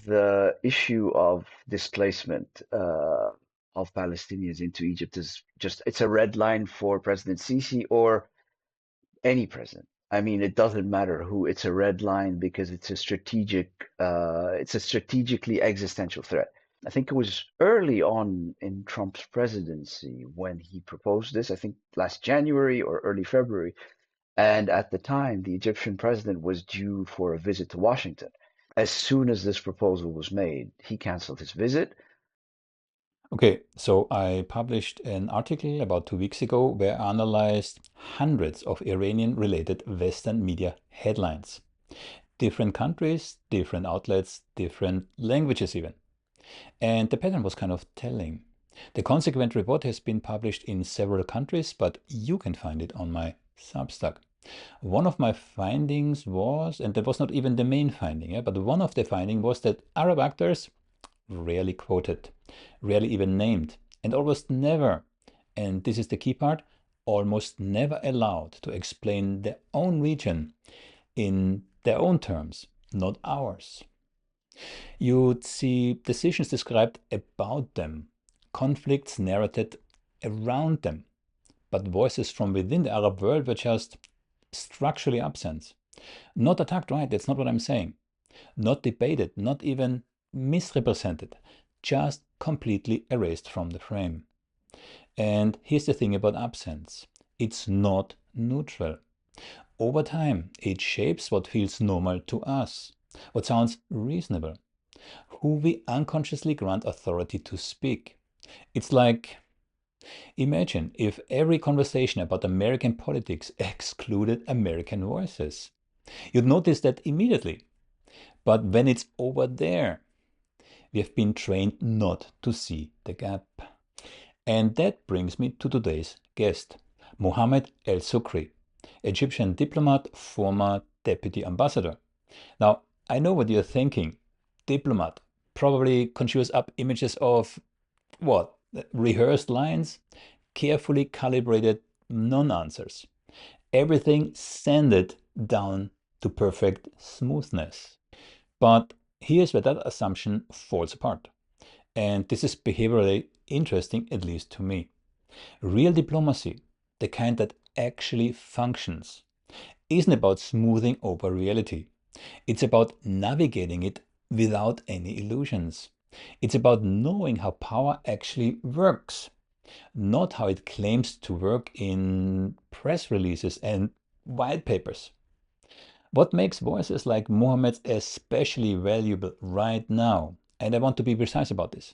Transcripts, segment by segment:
the issue of displacement of Palestinians into Egypt is just, it's a red line for President Sisi or any president. I mean, it doesn't matter who, it's a red line because it's a strategically existential threat. I think it was early on in Trump's presidency when he proposed this, I think last January or early February. And at the time, the Egyptian president was due for a visit to Washington. As soon as this proposal was made, he canceled his visit. Okay, so I published an article about 2 weeks ago where I analyzed hundreds of Iranian-related Western media headlines. Different countries, different outlets, different languages even. And the pattern was kind of telling. The consequent report has been published in several countries, but you can find it on my Substack. One of my findings was, and that was not even the main finding, but one of the findings was that Arab actors rarely quoted, rarely even named, and almost never, and this is the key part, almost never allowed to explain their own region in their own terms, not ours. You'd see decisions described about them, conflicts narrated around them, but voices from within the Arab world were just structurally absent. Not attacked, right? That's not what I'm saying. Not debated, not even misrepresented, just completely erased from the frame. And here's the thing about absence. It's not neutral. Over time, it shapes what feels normal to us, what sounds reasonable, who we unconsciously grant authority to speak. It's like, imagine if every conversation about American politics excluded American voices. You'd notice that immediately. But when it's over there, we have been trained not to see the gap. And that brings me to today's guest, Mohammed Elsoukkary, Egyptian diplomat, former deputy ambassador. Now, I know what you're thinking. Diplomat probably conjures up images of what? Rehearsed lines, carefully calibrated non-answers. Everything sanded down to perfect smoothness. But here's where that assumption falls apart. And this is behaviorally interesting, at least to me. Real diplomacy, the kind that actually functions, isn't about smoothing over reality. It's about navigating it without any illusions. It's about knowing how power actually works, not how it claims to work in press releases and white papers. What makes voices like Mohammed's especially valuable right now, and I want to be precise about this,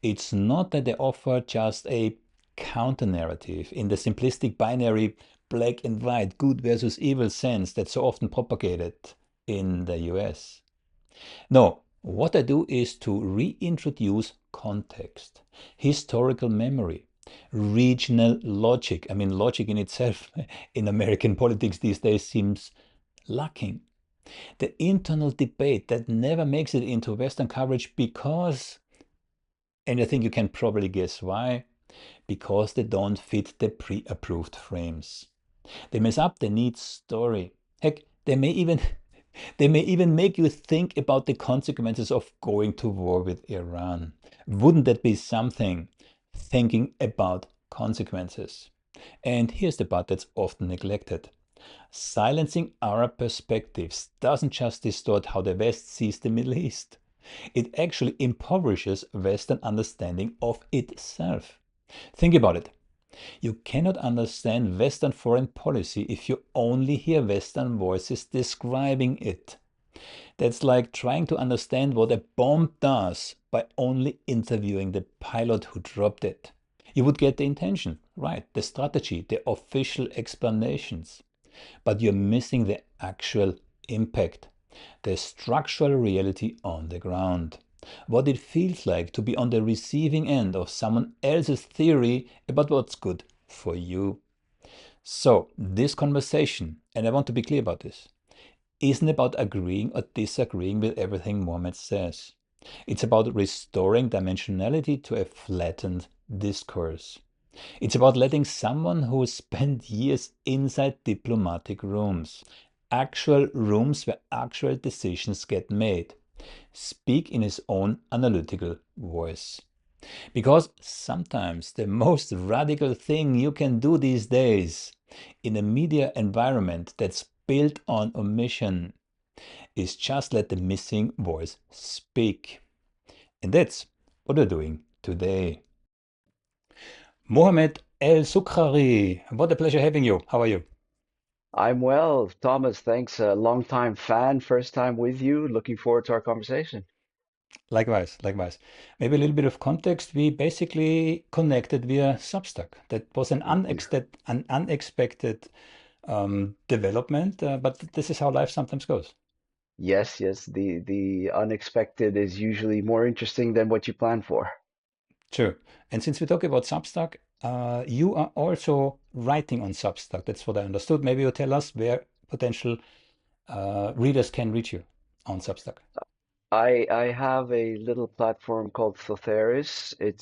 it's not that they offer just a counter-narrative in the simplistic binary black and white, good versus evil sense that's so often propagated in the US. No, what they do is to reintroduce context, historical memory, regional logic. I mean, logic in itself in American politics these days seems lacking. The internal debate that never makes it into Western coverage because, and I think you can probably guess why, because they don't fit the pre-approved frames. They mess up the neat story. Heck, they may even make you think about the consequences of going to war with Iran. Wouldn't that be something? Thinking about consequences. And here's the part that's often neglected. Silencing Arab perspectives doesn't just distort how the West sees the Middle East. It actually impoverishes Western understanding of itself. Think about it. You cannot understand Western foreign policy if you only hear Western voices describing it. That's like trying to understand what a bomb does by only interviewing the pilot who dropped it. You would get the intention, right, the strategy, the official explanations, but you're missing the actual impact, the structural reality on the ground. What it feels like to be on the receiving end of someone else's theory about what's good for you. So, this conversation, and I want to be clear about this, isn't about agreeing or disagreeing with everything Mohammed says. It's about restoring dimensionality to a flattened discourse. It's about letting someone who spent years inside diplomatic rooms, actual rooms where actual decisions get made, speak in his own analytical voice. Because sometimes the most radical thing you can do these days in a media environment that's built on omission is just let the missing voice speak. And that's what we're doing today. Mohammed Elsoukkary, what a pleasure having you. How are you? I'm well, Thomas. Thanks. A long-time fan, first time with you. Looking forward to our conversation. Likewise, likewise. Maybe a little bit of context. We basically connected via Substack. That was an unexpected development, but this is how life sometimes goes. Yes, yes. The unexpected is usually more interesting than what you plan for. True. And since we talk about Substack, you are also writing on Substack. That's what I understood. Maybe you tell us where potential readers can reach you on Substack. I have a little platform called Thotheris. It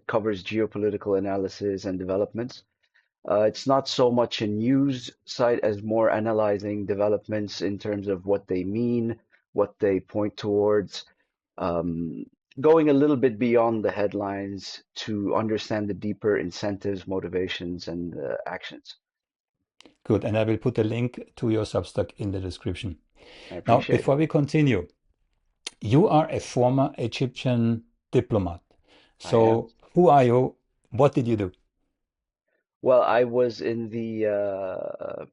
covers geopolitical analysis and developments. It's not so much a news site as more analyzing developments in terms of what they mean, what they point towards, um, going a little bit beyond the headlines to understand the deeper incentives, motivations, and actions. Good. And I will put a link to your Substack in the description. I Now, appreciate before it. we continue, you are a former Egyptian diplomat. I am. So, who are you? What did you do? Well, I was in the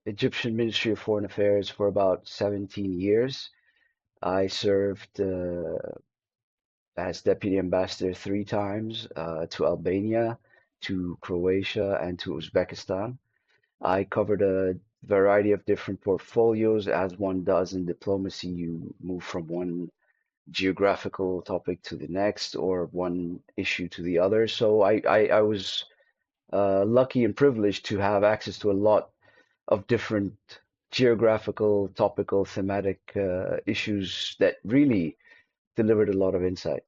Egyptian Ministry of Foreign Affairs for about 17 years. I served as deputy ambassador three times to Albania, to Croatia, and to Uzbekistan. I covered a variety of different portfolios. As one does in diplomacy, you move from one geographical topic to the next or one issue to the other. So I was lucky and privileged to have access to a lot of different geographical, topical, thematic issues that really delivered a lot of insight.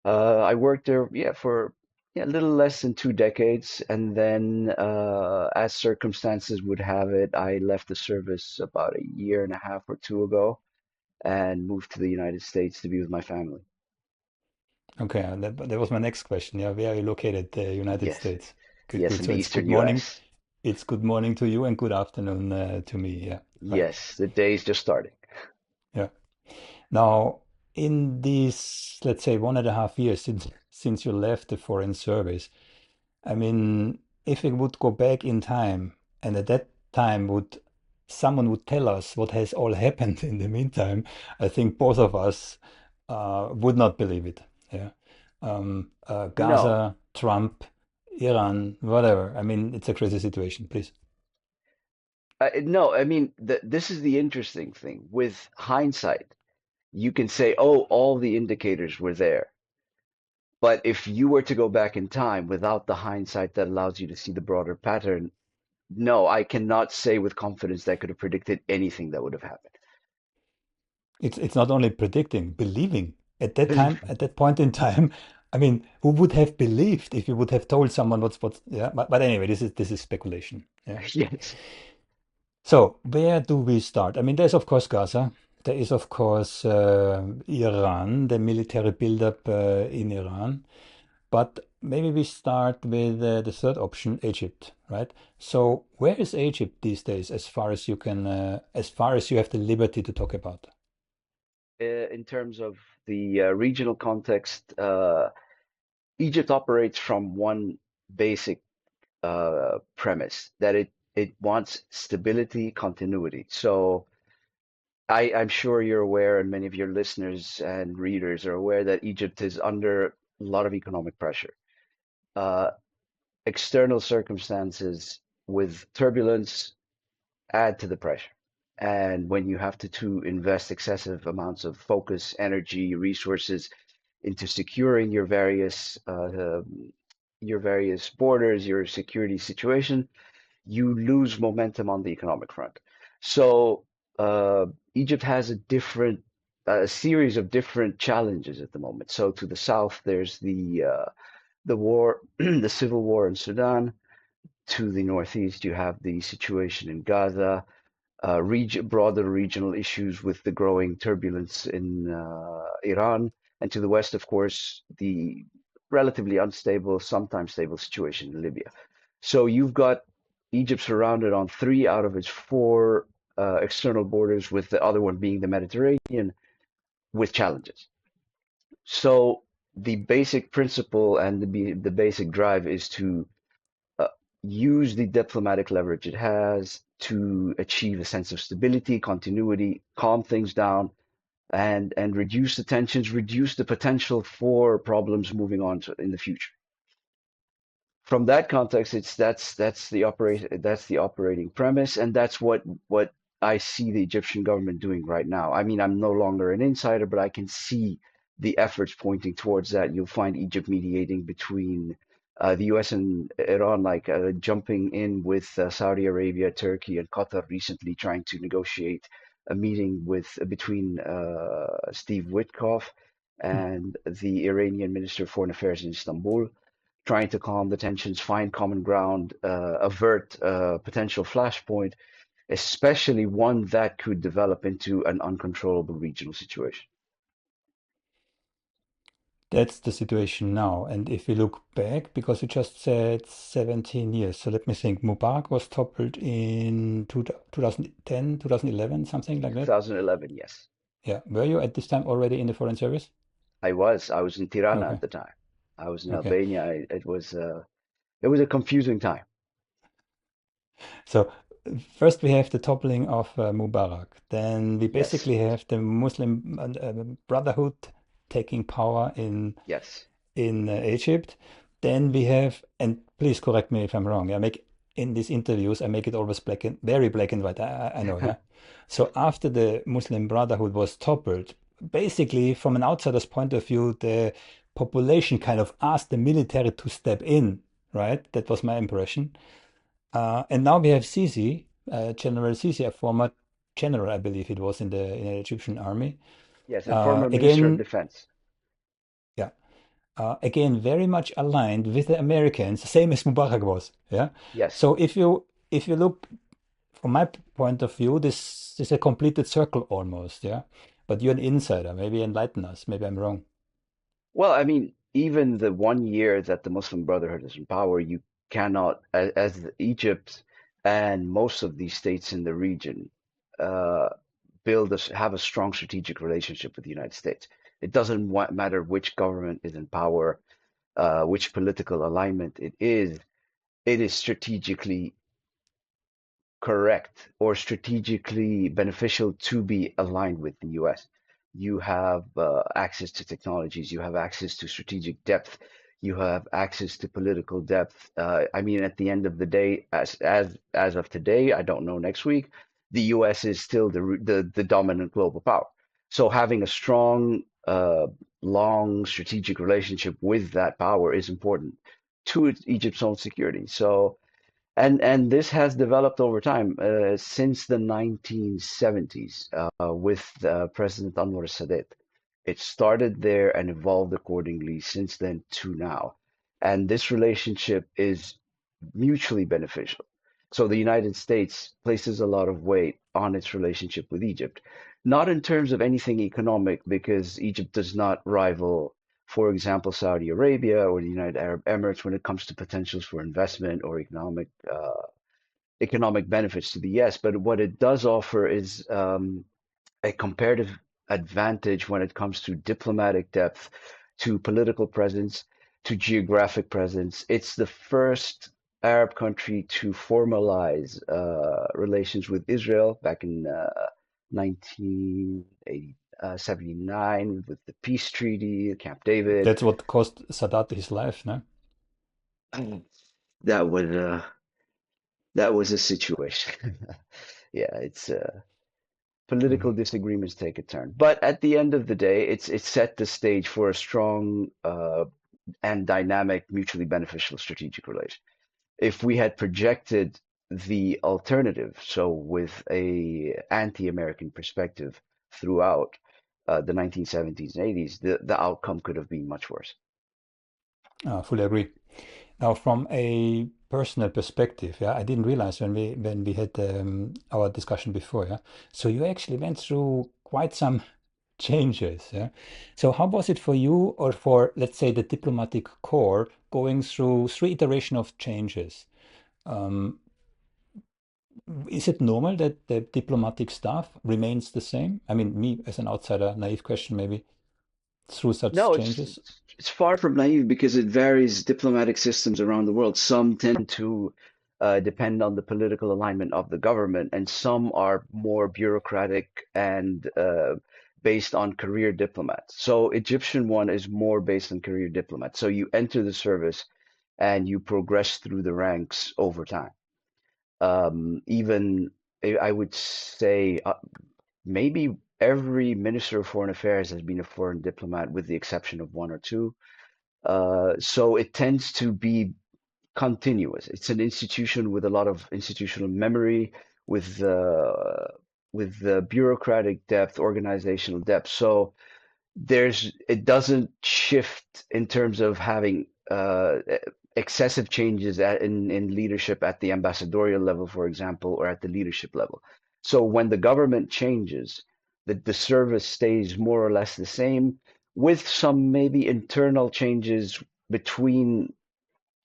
I worked there, yeah, for a little less than 2 decades, and then, as circumstances would have it, I left the service about a year and a half or two ago and moved to the United States to be with my family. Okay, that was my next question. Yeah, where are you located? The United Yes, States. Good, yes, good. in So the it's good Eastern morning. U.S. It's good morning to you and good afternoon to me. Yeah, right. Yes, the day's just starting. Yeah. Now, in these, let's say, 1.5 years since you left the foreign service, I mean, if we would go back in time, and at that time would someone would tell us what has all happened in the meantime, I think both of us would not believe it. Yeah. No, Gaza, Trump, Iran, whatever. I mean, it's a crazy situation, please. no, I mean, this is the interesting thing. With hindsight, you can say, oh, all the indicators were there. But if you were to go back in time without the hindsight that allows you to see the broader pattern, no, I cannot say with confidence that I could have predicted anything that would have happened. It's not only predicting, believing. At that Believe time, at that point in time, I mean, who would have believed if you would have told someone what's yeah, but anyway, this is speculation. Yeah. yes. So where do we start? I mean, there's of course Gaza. There is of course Iran, the military buildup in Iran. But maybe we start with the third option, Egypt, right? So where is Egypt these days, as far as you can, as far as you have the liberty to talk about? In terms of the regional context, Egypt operates from one basic premise that it wants stability, continuity. So I'm sure you're aware, and many of your listeners and readers are aware that Egypt is under a lot of economic pressure. Uh, External circumstances with turbulence add to the pressure. And when you have to invest excessive amounts of focus, energy, resources into securing your various borders, your security situation, you lose momentum on the economic front. So Egypt has a series of different challenges at the moment. So to the south, there's the war, the civil war in Sudan. To the northeast, you have the situation in Gaza. broader regional issues with the growing turbulence in Iran, and to the west, of course, the relatively unstable, sometimes stable situation in Libya. So you've got Egypt surrounded on three out of its four external borders, with the other one being the Mediterranean, with challenges. So the basic principle and the basic drive is to uh, use the diplomatic leverage it has to achieve a sense of stability, continuity, calm things down, and reduce the tensions, reduce the potential for problems moving on in the future. From that context, it's that's the operating premise, and that's what I see the Egyptian government doing right now. I mean, I'm no longer an insider, but I can see the efforts pointing towards that. You'll find Egypt mediating between the U.S. and Iran, like jumping in with Saudi Arabia, Turkey, and Qatar recently, trying to negotiate a meeting with between Steve Witkoff Hmm. and the Iranian Minister of Foreign Affairs in Istanbul, trying to calm the tensions, find common ground, avert a potential flashpoint, especially one that could develop into an uncontrollable regional situation. That's the situation now. And if we look back, because you just said 17 years, so let me think. Mubarak was toppled in 2010, 2011, something like that. 2011, yes, Yeah. Were you at this time already in the foreign service? I was in Tirana at Okay. the time. I was in Okay. Albania. It was a confusing time. So first we have the toppling of Mubarak. Then we Yes, basically have the Muslim Brotherhood taking power yes, in Egypt. Then we have, and please correct me if I'm wrong. I make in these interviews, I make it always very black and white. I know, yeah. So after the Muslim Brotherhood was toppled, basically from an outsider's point of view, the population kind of asked the military to step in, right? That was my impression. And now we have Sisi, General Sisi, a former general, I believe it was in the Egyptian army. yes, and former Minister of Again, Defense. yeah, again, very much aligned with the Americans, same as Mubarak was. Yeah. Yes. So if you look from my point of view, this is a completed circle almost. Yeah. But you're an insider. Maybe enlighten us. Maybe I'm wrong. Well, I mean, even the 1 year that the Muslim Brotherhood is in power, you cannot, as Egypt and most of these states in the region, uh, have a strong strategic relationship with the United States. It doesn't matter which government is in power, which political alignment it is strategically correct or strategically beneficial to be aligned with the US. You have access to technologies, you have access to strategic depth, you have access to political depth. I mean, at the end of the day, as of today, I don't know next week, the US is still the dominant global power. So having a strong, long strategic relationship with that power is important to Egypt's own security. So and this has developed over time since the 1970s with President Anwar Sadat. It started there and evolved accordingly since then to now. And this relationship is mutually beneficial. So the United States places a lot of weight on its relationship with Egypt, not in terms of anything economic, because Egypt does not rival, for example, Saudi Arabia or the United Arab Emirates when it comes to potentials for investment or economic benefits to the US. But what it does offer is a comparative advantage when it comes to diplomatic depth, to political presence, to geographic presence. It's the first Arab country to formalize relations with Israel back in 1979 with the peace treaty, Camp David. That's what cost Sadat his life, no? That was that was a situation. Yeah, it's Mhm. political disagreements take a turn. But at the end of the day, it's set the stage for a strong and dynamic, mutually beneficial strategic relation. If we had projected the alternative, so with a anti-American perspective throughout the 1970s and 80s, the outcome could have been much worse. Fully agree. Now, from a personal perspective, yeah, I didn't realize when we had our discussion before, yeah. So you actually went through quite some changes, yeah. So how was it for you, or for, let's say, the diplomatic corps, going through three iteration of changes? Um, is it normal that the diplomatic staff remains the same? I mean, me as an outsider, naive question maybe, through such No, it's changes? it's far from naive because it varies diplomatic systems around the world. Some tend to depend on the political alignment of the government, and some are more bureaucratic and based on career diplomats. So Egyptian one is more based on career diplomats. So you enter the service and you progress through the ranks over time. Even I would say maybe every minister of foreign affairs has been a foreign diplomat, with the exception of one or two. So it tends to be continuous. It's an institution with a lot of institutional memory, with bureaucratic depth, organizational depth. So it doesn't shift in terms of having excessive changes in leadership at the ambassadorial level, for example, or at the leadership level. So when the government changes, the service stays more or less the same, with some maybe internal changes between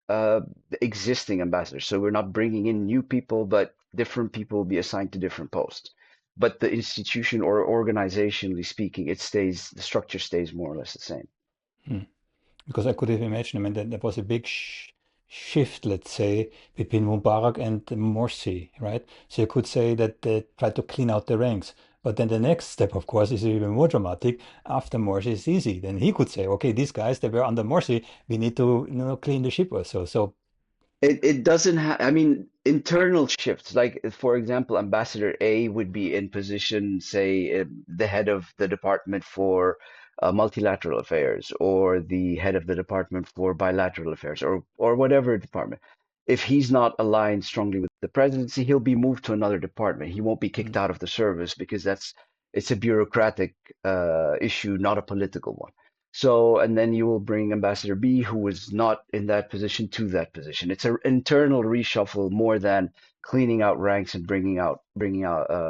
the existing ambassadors. So we're not bringing in new people, but different people will be assigned to different posts. But the institution, or organizationally speaking, the structure stays more or less the same. Hmm. Because I could have imagined, I mean, that there was a big sh shift, let's say, between Mubarak and Morsi, right? So you could say that they tried to clean out the ranks. But then the next step, of course, is even more dramatic. After Morsi is easy. Then he could say, okay, these guys that were under Morsi, we need to, clean the ship also. So, It doesn't have, I mean, internal shifts. Like, for example, Ambassador A would be in position, say, the head of the department for multilateral affairs, or the head of the department for bilateral affairs, or whatever department. If he's not aligned strongly with the presidency, he'll be moved to another department. He won't be kicked mm, out of the service, because it's a bureaucratic issue, not a political one. So, and then you will bring Ambassador B, who was not in that position, to that position. It's an internal reshuffle more than cleaning out ranks and bringing out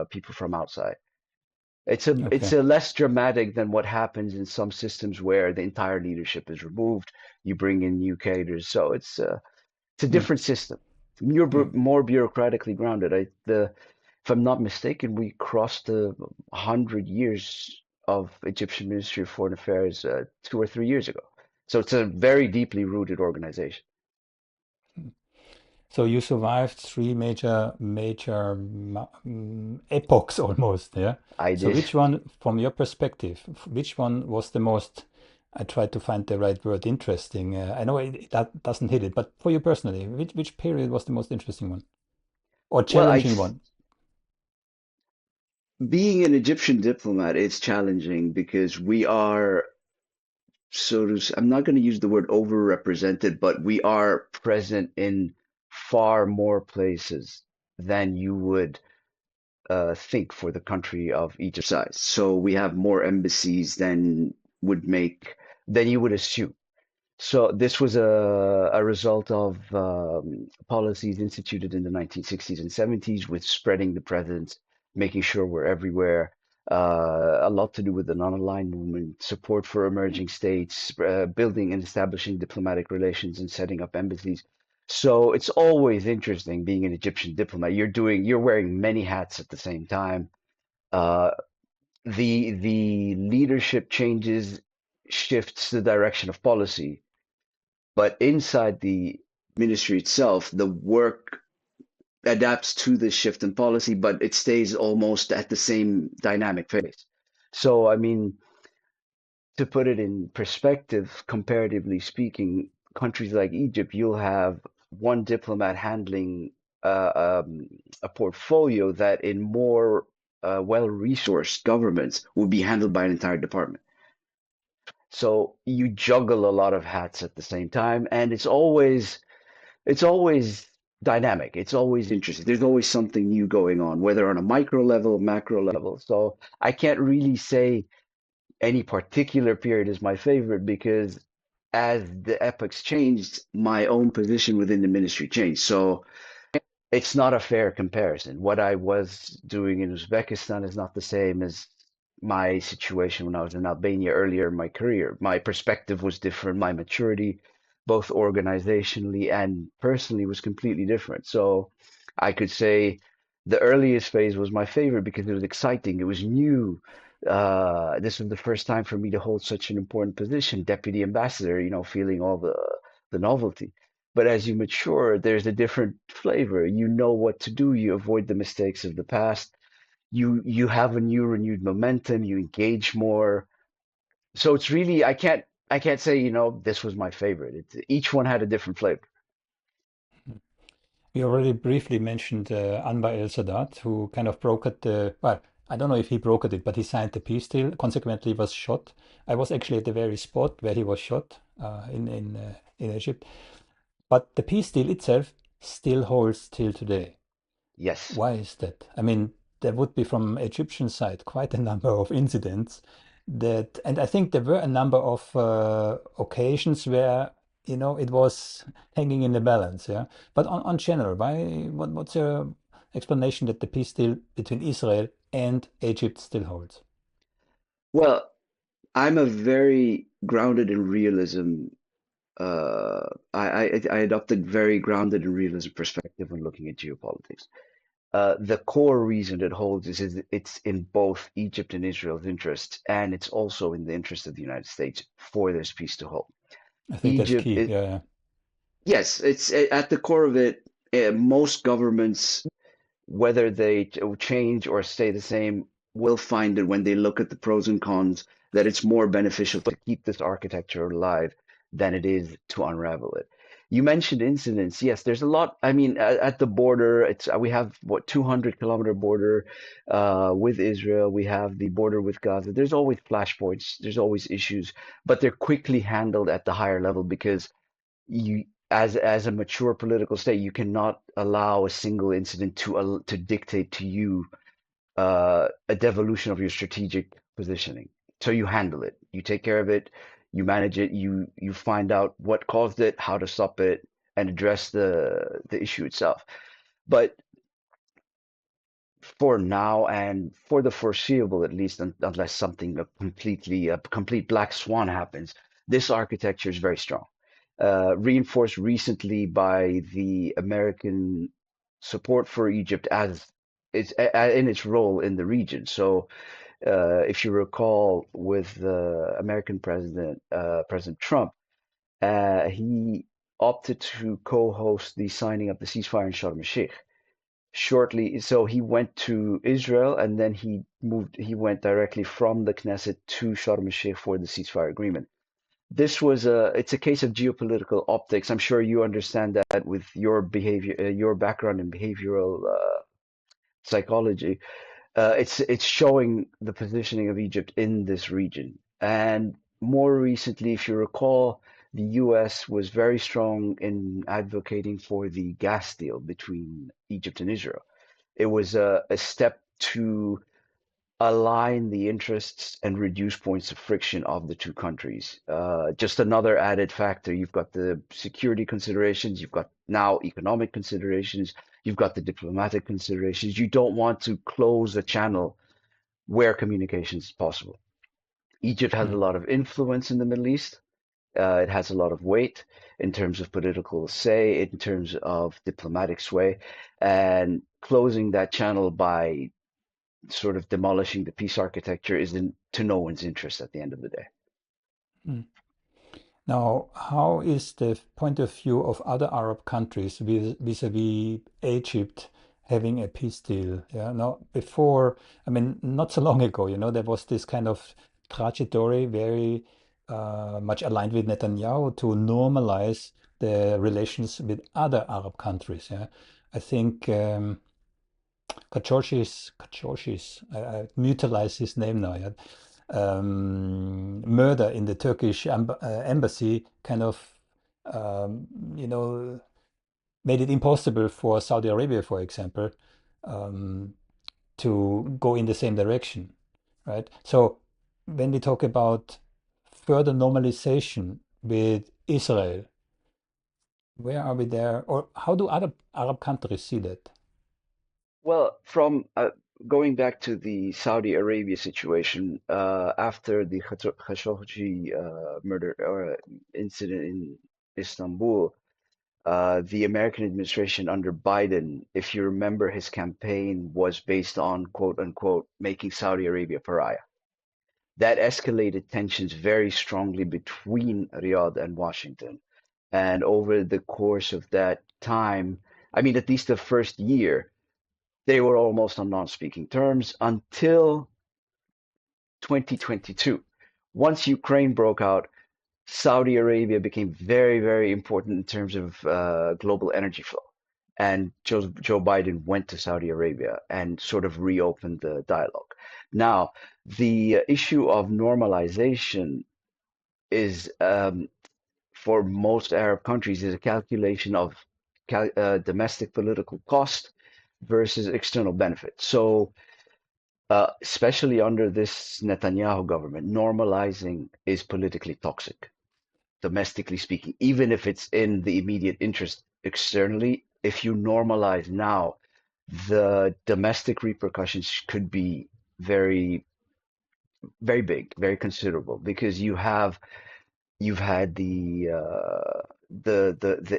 people from outside. It's okay. a less dramatic than what happens in some systems where the entire leadership is removed. You bring in new cadres, so it's a Mm, different system. You're mm. more bureaucratically grounded. If I'm not mistaken, we crossed the 100 years of Egyptian Ministry of Foreign Affairs 2 or 3 years ago. So it's a very deeply rooted organization. So you survived three major epochs almost, yeah? I So did. which one, from your perspective, which one was the most, I tried to find the right word, interesting. I know that doesn't hit it, but for you personally, which period was the most interesting one or Well, challenging one? being an Egyptian diplomat, it's challenging because we are I'm not going to use the word overrepresented, but we are present in far more places than you would think for the country of Egypt's size. So we have more embassies than you would assume. So this was a result of policies instituted in the 1960s and 70s, with spreading the presence, making sure we're everywhere. A lot to do with the non-aligned movement, support for emerging states, building and establishing diplomatic relations, and setting up embassies. So it's always interesting being an Egyptian diplomat. You're wearing many hats at the same time. Uh, the leadership changes, shifts the direction of policy, but inside the ministry itself, the work adapts to the shift in policy, but it stays almost at the same dynamic phase. So, I mean, to put it in perspective, comparatively speaking, countries like Egypt, you'll have one diplomat handling a portfolio that in more well-resourced governments would be handled by an entire department. So you juggle a lot of hats at the same time, and it's always dynamic. It's always interesting. There's always something new going on, whether on a micro level, macro level. So I can't really say any particular period is my favorite, because as the epochs changed, my own position within the ministry changed. So it's not a fair comparison. What I was doing in Uzbekistan is not the same as my situation when I was in Albania earlier in my career. My perspective was different. My maturity, both organizationally and personally, was completely different. So I could say the earliest phase was my favorite because it was exciting. It was new. This was the first time for me to hold such an important position, deputy ambassador, feeling all the novelty. But as you mature, there's a different flavor. You know what to do. You avoid the mistakes of the past. You have a new renewed momentum. You engage more. So it's really I can't say this was my favorite. Each one had a different flavor. We already briefly mentioned Anwar el-Sadat, who kind of brokered well, I don't know if he brokered it, but he signed the peace deal, consequently was shot. I was actually at the very spot where he was shot in Egypt. But the peace deal itself still holds till today. Yes. Why is that? I mean, there would be from Egyptian side quite a number of incidents that, and I think there were a number of occasions where, it was hanging in the balance, yeah. But on general, what's your explanation that the peace deal between Israel and Egypt still holds? Well, I'm a very grounded in realism. I adopted very grounded and realism perspective when looking at geopolitics. The core reason it holds is it's in both Egypt and Israel's interest, and it's also in the interest of the United States for this peace to hold. I think that's Egypt, key. Yeah, yeah. yes, it's at the core of it. Most governments, whether they change or stay the same, will find that when they look at the pros and cons, that it's more beneficial to keep this architecture alive than it is to unravel it. You mentioned incidents. Yes, there's a lot. I mean, at the border, it's we have what 200-kilometer border with Israel. We have the border with Gaza. There's always flashpoints. There's always issues, but they're quickly handled at the higher level because you as a mature political state, you cannot allow a single incident to dictate to you a devolution of your strategic positioning. So you handle it, you take care of it, you manage it, you find out what caused it, how to stop it, and address the issue itself. But for now and for the foreseeable, at least, unless something a complete black swan happens, this architecture is very strong, reinforced recently by the American support for Egypt as in its role in the region. So, if you recall, with the American president, President Trump, he opted to co-host the signing of the ceasefire in Sharm el-Sheikh shortly. So he went to Israel and then he went directly from the Knesset to Sharm el-Sheikh for the ceasefire agreement. It's a case of geopolitical optics. I'm sure you understand that with your behavior, your background in behavioral psychology. It's showing the positioning of Egypt in this region. And more recently, if you recall, the US was very strong in advocating for the gas deal between Egypt and Israel. It was a step to align the interests and reduce points of friction of the two countries. Just another added factor. You've got the security considerations, you've got now economic considerations, you've got the diplomatic considerations. You don't want to close a channel where communication is possible. Egypt has a Hmm. lot of influence in the Middle East. It has a lot of weight in terms of political say, in terms of diplomatic sway, and closing that channel by sort of demolishing the peace architecture is to no one's interest at the end of the day. Hmm. Now, how is the point of view of other Arab countries vis-a-vis Egypt having a peace deal? Yeah, now before, I mean, not so long ago, there was this kind of trajectory very much aligned with Netanyahu to normalize the relations with other Arab countries. Yeah, I think Kachoshi's, I mutilize his name now. Yeah, murder in the Turkish embassy kind of, um, you know, made it impossible for Saudi Arabia, for example, um, to go in the same direction, right? So when we talk about further normalization, with Israel. Where are we there? Or how do other Arab countries see that? Well, from going back to the Saudi Arabia situation, after the Khashoggi murder or incident in Istanbul, the American administration under Biden, if you remember, his campaign was based on quote unquote making Saudi Arabia pariah. That escalated tensions very strongly between Riyadh and Washington. And over the course of that time, I mean, at least the first year, they were almost on non-speaking terms until 2022. Once Ukraine broke out, Saudi Arabia became very, very important in terms of global energy flow. And Joe Biden went to Saudi Arabia and sort of reopened the dialogue. Now, the issue of normalization is, for most Arab countries, is a calculation of domestic political cost versus external benefit. So, especially under this Netanyahu government, normalizing is politically toxic, domestically speaking, even if it's in the immediate interest externally. If you normalize now, the domestic repercussions could be very, very big, very considerable, because you've had the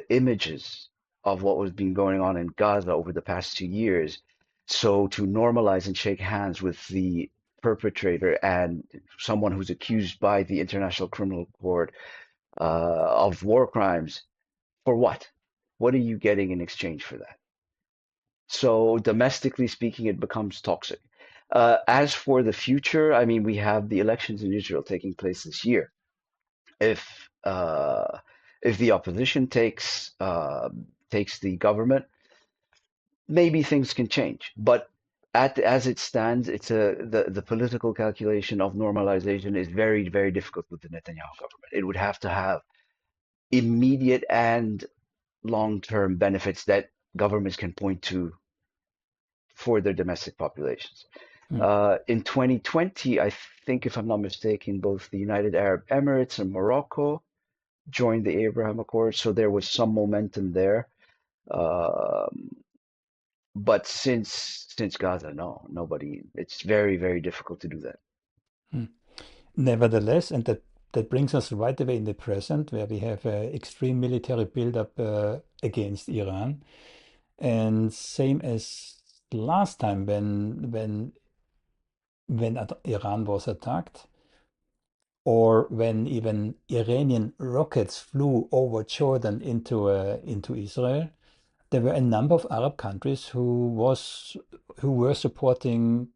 images of what was been going on in Gaza over the past 2 years. So to normalize and shake hands with the perpetrator and someone who's accused by the International Criminal Court of war crimes, for what? What are you getting in exchange for that? So domestically speaking, it becomes toxic. As for the future, I mean, we have the elections in Israel taking place this year. If if the opposition takes the government, maybe things can change. But as it stands, it's the political calculation of normalization is very, very difficult with the Netanyahu government. It would have to have immediate and long-term benefits that governments can point to for their domestic populations. Hmm. In 2020, I think, if I'm not mistaken, both the United Arab Emirates and Morocco joined the Abraham Accords, so there was some momentum there. Um, but since Gaza, no, nobody. It's very, very difficult to do that. Hmm. Nevertheless, and that brings us right away in the present, where we have an extreme military buildup against Iran. And same as last time when Iran was attacked, or when even Iranian rockets flew over Jordan into Israel, there were a number of Arab countries who were supporting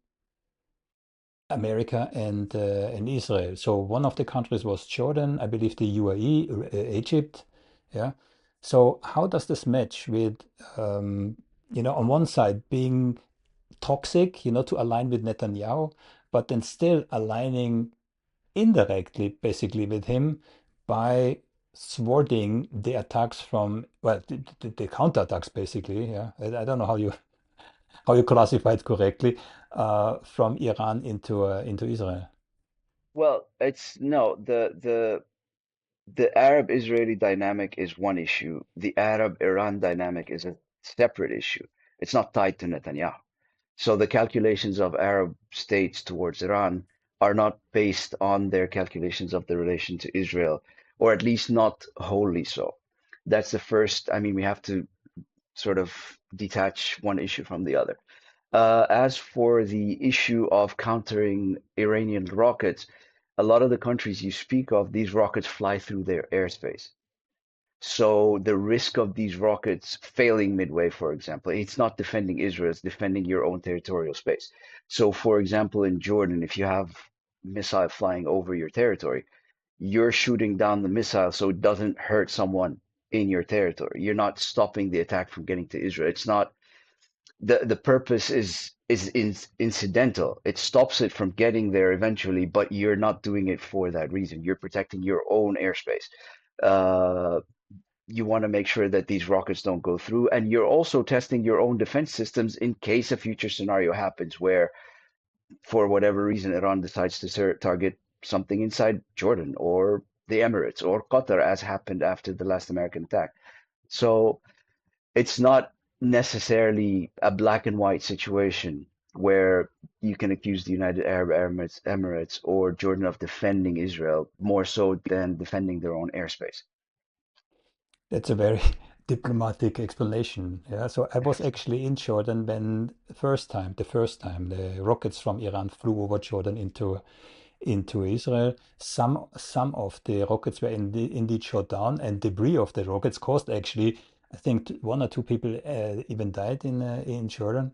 America and Israel. So one of the countries was Jordan, I believe the UAE, Egypt. Yeah. So how does this match with, on one side being toxic, to align with Netanyahu, but then still aligning indirectly, basically, with him by thwarting the attacks from, well, the counterattacks, basically. Yeah. I don't know how you classify it correctly, from Iran into Israel. Well, it's no, the Arab-Israeli dynamic is one issue. The Arab-Iran dynamic is a separate issue. It's not tied to Netanyahu. So the calculations of Arab states towards Iran are not based on their calculations of the relation to Israel, or at least not wholly so. That's the first. I mean, we have to sort of detach one issue from the other. As for the issue of countering Iranian rockets, a lot of the countries you speak of, these rockets fly through their airspace. So the risk of these rockets failing midway, for example, it's not defending Israel, it's defending your own territorial space. So, for example, in Jordan, if you have missile flying over your territory, you're shooting down the missile so it doesn't hurt someone in your territory. You're not stopping the attack from getting to Israel. It's not the purpose is incidental. It stops it from getting there eventually, but you're not doing it for that reason. You're protecting your own airspace. Uh, you want to make sure that these rockets don't go through, and you're also testing your own defense systems in case a future scenario happens where, for whatever reason, Iran decides to target something inside Jordan or the Emirates or Qatar, as happened after the last American attack. So it's not necessarily a black and white situation where you can accuse the United Arab Emirates or Jordan of defending Israel more so than defending their own airspace. That's a very diplomatic explanation. Yeah. So I was actually in Jordan when the first time the rockets from Iran flew over Jordan into Israel. Some of the rockets were indeed shot down, and debris of the rockets caused actually, I think, one or two people even died in Jordan.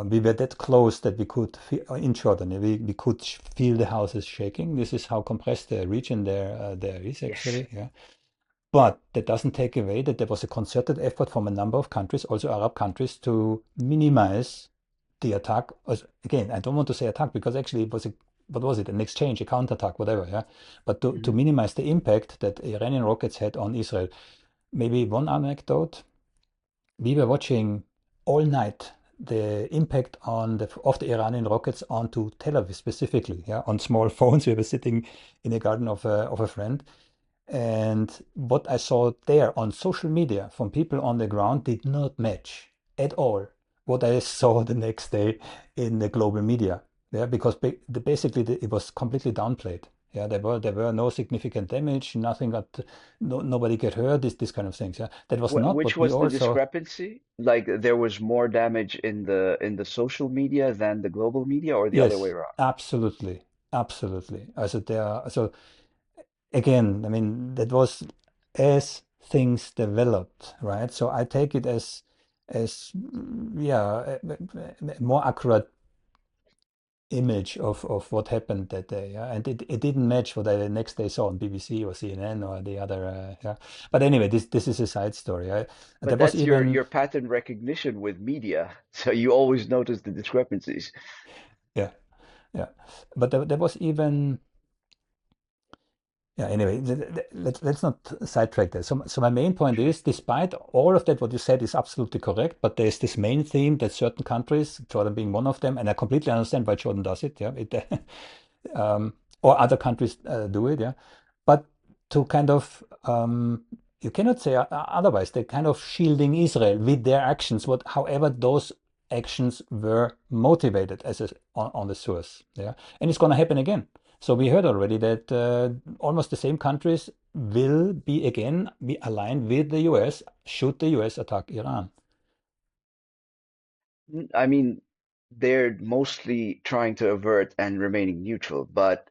We were that close that we could feel, in Jordan, we could feel the houses shaking. This is how compressed the region there is Yes. actually. Yeah. But that doesn't take away that there was a concerted effort from a number of countries, also Arab countries, to minimize the attack. Again, I don't want to say attack because actually it was what was it? An exchange, a counterattack, whatever, yeah. But to Mhm. minimize the impact that Iranian rockets had on Israel. Maybe one anecdote. We were watching all night the impact of the Iranian rockets onto Tel Aviv specifically, yeah, on small phones. We were sitting in a garden of a friend, and what I saw there on social media from people on the ground did not match at all what I saw the next day in the global media. Yeah, because basically it was completely downplayed. Yeah, there were no significant damage, nothing got, no, nobody get hurt, this kind of things. Yeah, that was not Which what we was the all saw. discrepancy? Like there was more damage in the social media than the global media, or the other way Yes, around? absolutely, absolutely. Also, so again, I mean, that was as things developed, right? So I take it as a more accurate image of what happened that day. Yeah? And it didn't match what I the next day saw on BBC or CNN or the other. Yeah. But anyway, this is a side story. But There was that's even your pattern recognition with media, so you always notice the discrepancies. yeah, yeah. But there was even yeah, anyway, let's not sidetrack that. So my main point is, despite all of that, what you said is absolutely correct, but there's this main theme that certain countries, Jordan being one of them, and I completely understand why Jordan does it, yeah, um, or other countries do it, yeah. But to kind of, you cannot say otherwise, they're kind of shielding Israel with their actions, however those actions were motivated on the source, yeah. And it's going to happen again. So we heard already that almost the same countries will be aligned with the US should the US attack Iran. I mean, they're mostly trying to avert and remaining neutral, but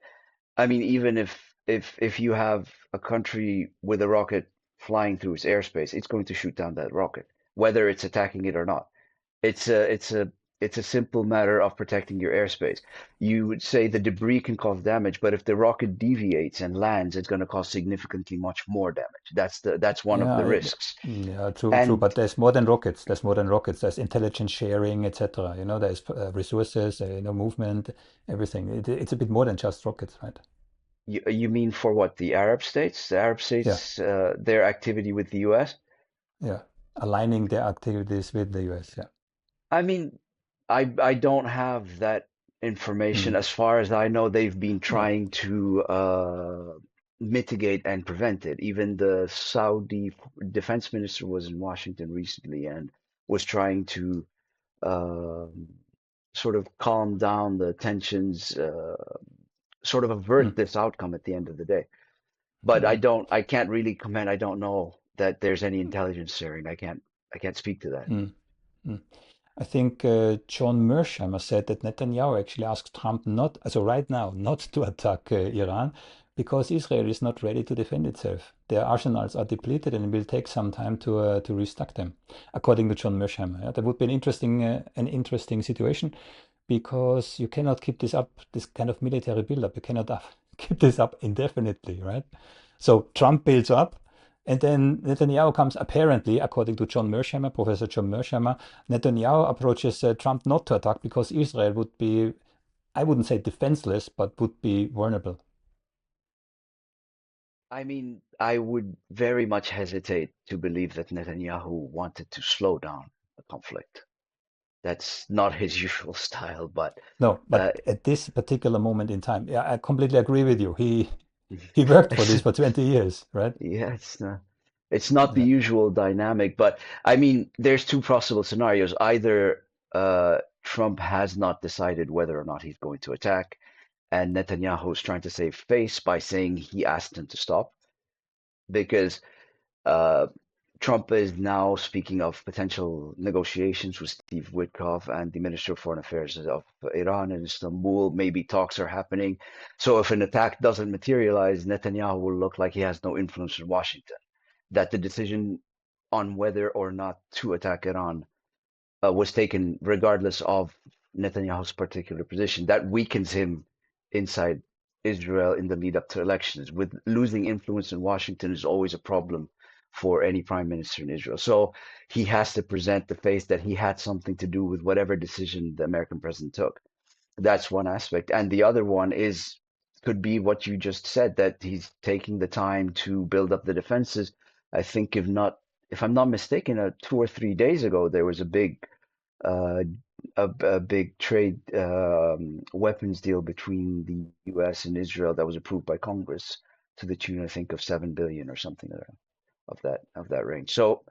I mean, even if you have a country with a rocket flying through its airspace, it's going to shoot down that rocket, whether it's attacking it or not. It's a it's a it's a simple matter of protecting your airspace. You would say the debris can cause damage, but if the rocket deviates and lands, it's going to cause significantly much more damage. That's one of Yeah, the risks. yeah, true, true. And But there's more than rockets. There's more than rockets. There's intelligence sharing, etc. There's resources, movement, everything. It's a bit more than just rockets, right? you mean for what? The Arab states? The Arab Yeah, states, their activity with the US? yeah. Aligning their activities with the US. Yeah. I mean, I don't have that information. Mm. As far as I know, they've been Yeah. trying to mitigate and prevent it. Even the Saudi defense minister was in Washington recently and was trying to um sort of calm down the tensions, sort of avert Mm. this outcome at the end of the day. But Mm. I can't really comment. I don't know that there's any intelligence sharing. I can't speak to that. Mm. Mm. I think John Mearsheimer said that Netanyahu actually asked Trump not, so right now, not to attack Iran because Israel is not ready to defend itself. Their arsenals are depleted and it will take some time to restock them, according to John Mearsheimer. Yeah, that would be an interesting situation because you cannot keep this up, this kind of military buildup. You cannot keep this up indefinitely, right? So Trump builds up, and then Netanyahu comes, apparently, according to John Mearsheimer, Professor John Mearsheimer, Netanyahu approaches Trump not to attack because Israel would be, I wouldn't say defenseless, but would be vulnerable. I mean, I would very much hesitate to believe that Netanyahu wanted to slow down the conflict. That's not his usual style, but No, uh, but at this particular moment in time, yeah, I completely agree with you. He worked for It's this for 20 years, right? yeah, it's not the Yeah. usual dynamic, but I mean, there's two possible scenarios. Either Trump has not decided whether or not he's going to attack, and Netanyahu is trying to save face by saying he asked him to stop, because uh, Trump is now speaking of potential negotiations with Steve Witkoff and the Minister of Foreign Affairs of Iran in Istanbul. Maybe talks are happening. So if an attack doesn't materialize, Netanyahu will look like he has no influence in Washington, that the decision on whether or not to attack Iran was taken regardless of Netanyahu's particular position. That weakens him inside Israel in the lead up to elections. With losing influence in Washington is always a problem for any prime minister in Israel. So he has to present the face that he had something to do with whatever decision the American president took. That's one aspect. And the other one is could be what you just said, that he's taking the time to build up the defenses. I think if I'm not mistaken, 2 or 3 days ago there was uh, a big trade weapons deal between the U.S. and Israel that was approved by Congress to the tune, I think, of 7 billion or something of that range. So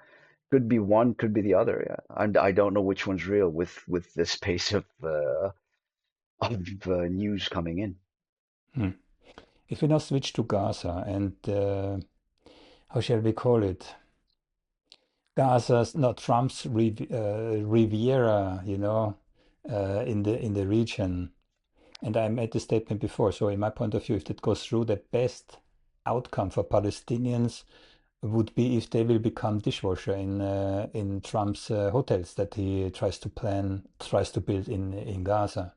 could be one, could be the other. Yeah, and I don't know which one's real with this pace of news coming in. Hmm. If we now switch to Gaza and how shall we call it? Gaza's, no, Trump's Riviera, in the region. And I made the statement before. So, in my point of view, if that goes through, the best outcome for Palestinians would be if they will become dishwasher in Trump's hotels that he tries to build in Gaza,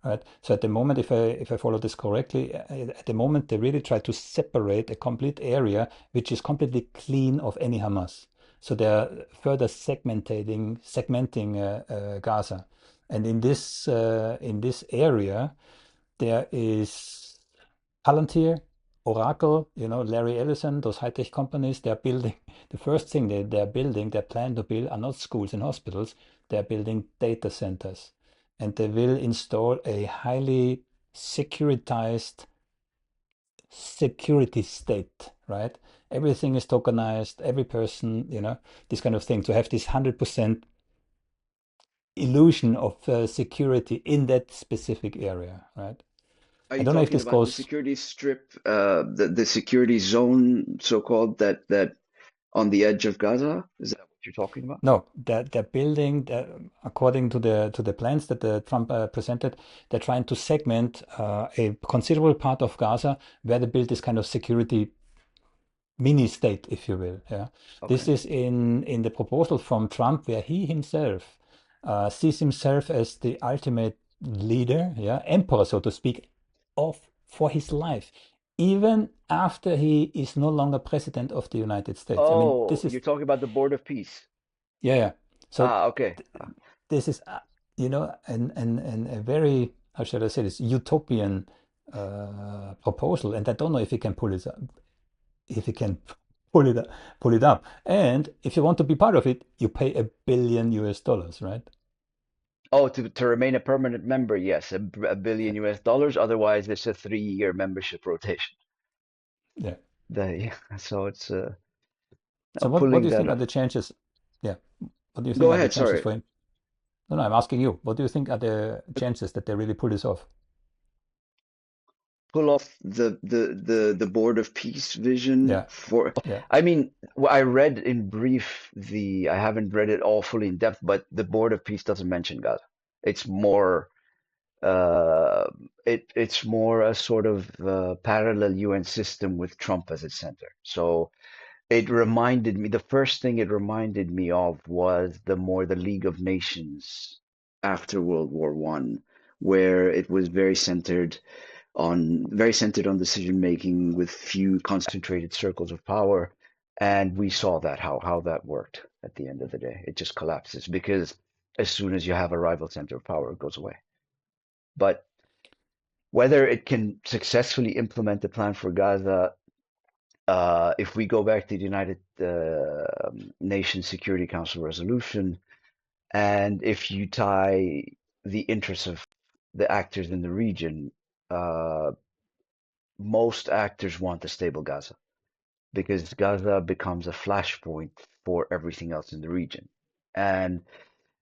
right? So at the moment, if I follow this correctly, at the moment they really try to separate a complete area which is completely clean of any Hamas. So they are further segmenting Gaza, and in this area there is Palantir, Oracle, Larry Ellison, those high-tech companies, they're building, the first thing they're building, they plan to build are not schools and hospitals, they're building data centers. And they will install a highly securitized security state, right? Everything is tokenized, every person, this kind of thing, to have this 100% illusion of security in that specific area, right? Are I you don't know if talking this about the goes. security strip, the security zone, so-called, that on the edge of Gaza? Is that what you're talking about? No, they're building, according to the plans that Trump presented, they're trying to segment a considerable part of Gaza where they build this kind of security mini state, if you will. Yeah, this Okay. is in the proposal from Trump, where he himself sees himself as the ultimate leader, yeah, emperor, so to speak, of for his life, even after he is no longer president of the United States. I mean, Oh, this is you're talking about the Board of Peace. yeah, yeah. So Ah, okay. th- this is, and a very, how shall I say this, utopian proposal, and I don't know if he can pull it up, if he can pull it up. And if you want to be part of it, you pay $1 billion US, right? Oh, to remain a permanent member, yes, a billion US dollars. Otherwise, it's a 3-year membership rotation. Yeah. So it's So what do pulling you think that are up. the chances? Yeah. What do you think Go are the ahead. chances Sorry. for him? No, no, I'm asking you. What do you think are the chances that they really pull this off? Pull off the Board of Peace vision Yeah. for. Yeah. I mean, I read in brief I haven't read it all fully in depth, but the Board of Peace doesn't mention Gaza. It's more uh it's more a sort of parallel UN system with Trump as its center. So it reminded me, the first thing it reminded me of was the League of Nations after World War One, where it was very centered on decision making with few concentrated circles of power. And we saw that how that worked at the end of the day. It just collapses because as soon as you have a rival center of power, it goes away. But whether it can successfully implement the plan for Gaza, if we go back to the United Nations Security Council resolution, and if you tie the interests of the actors in the region, uh, most actors want a stable Gaza because Gaza becomes a flashpoint for everything else in the region. And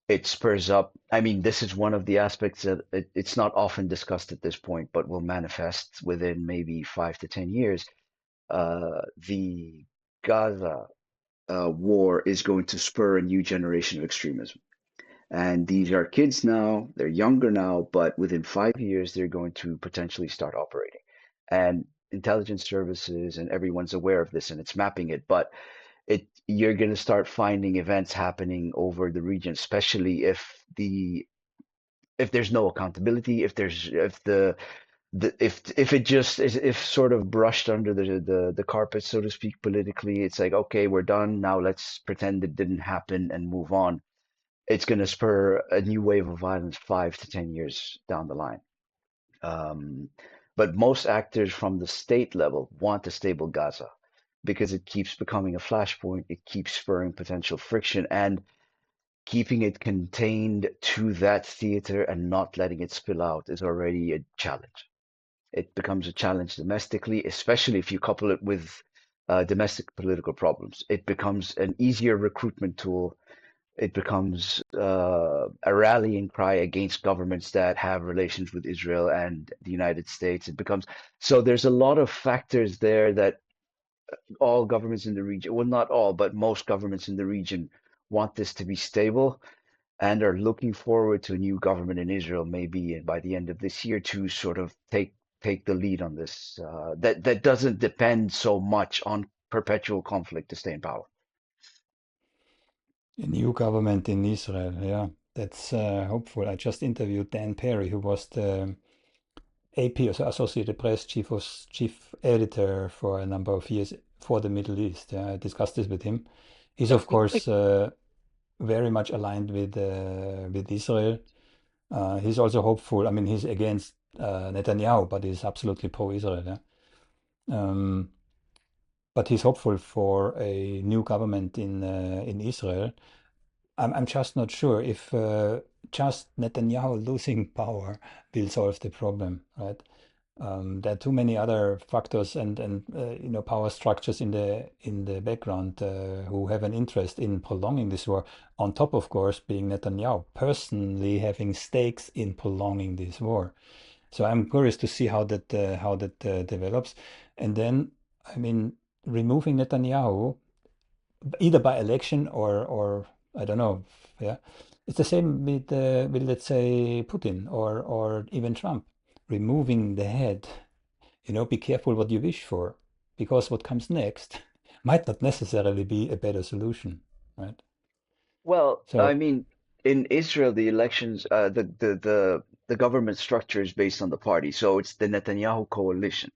it spurs up, I mean, this is one of the aspects that it's not often discussed at this point, but will manifest within maybe 5 to 10 years. The Gaza war is going to spur a new generation of extremism. And these are kids now, they're younger now, but within 5 years, they're going to potentially start operating. And intelligence services and everyone's aware of this and it's mapping it. But you're going to start finding events happening over the region, especially if there's no accountability, if it just is if sort of brushed under the carpet, so to speak, politically. It's like, okay, we're done now, let's pretend it didn't happen and move on. It's going to spur a new wave of violence 5 to 10 years down the line. um, but most actors from the state level want a stable Gaza because it keeps becoming a flashpoint, it keeps spurring potential friction, and keeping it contained to that theater and not letting it spill out is already a challenge. It becomes a challenge domestically, especially if you couple it with domestic political problems. It becomes an easier recruitment tool. It becomes a rallying cry against governments that have relations with Israel and the United States. It becomes so there's a lot of factors there that all governments in the region, well, not all, but most governments in the region want this to be stable and are looking forward to a new government in Israel, maybe by the end of this year, to sort of take the lead on this. That doesn't depend so much on perpetual conflict to stay in power. A new government in Israel, yeah, that's hopeful. I just interviewed Dan Perry, who was the AP, also Associated Press chief editor for a number of years for the Middle East. Yeah, I discussed this with him. He's of course very much aligned with Israel. He's also hopeful. I mean, he's against Netanyahu, but he's absolutely pro-Israel. Yeah? Um, but he's hopeful for a new government in Israel. I'm just not sure if just Netanyahu losing power will solve the problem, right? There are too many other factors and power structures in the background who have an interest in prolonging this war. On top, of course, being Netanyahu personally having stakes in prolonging this war. So I'm curious to see how that develops. And then, I mean, removing Netanyahu either by election or I don't know, yeah. It's the same with let's say Putin or even Trump, removing the head. Be careful what you wish for, because what comes next might not necessarily be a better solution, right? Well, I So mean, in Israel, the elections, the government structure is based on the party. So it's the Netanyahu coalition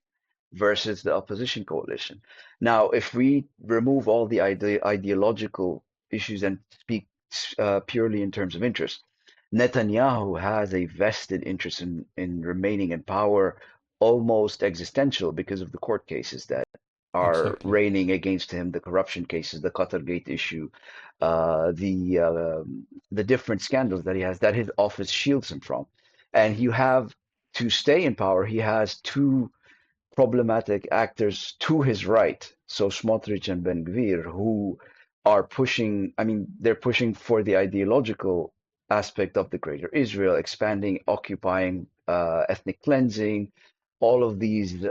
versus the opposition coalition. Now, if we remove all the ideological issues and speak purely in terms of interest, Netanyahu has a vested interest in remaining in power, almost existential because of the court cases that are exactly, raining against him, the corruption cases, the Qatargate issue, the different scandals that he has that his office shields him from. And you have to stay in power, he has two problematic actors to his right, so Smotrich and Ben Gvir, who are pushing, I mean, they're pushing for the ideological aspect of the greater Israel, expanding, occupying, ethnic cleansing, all of these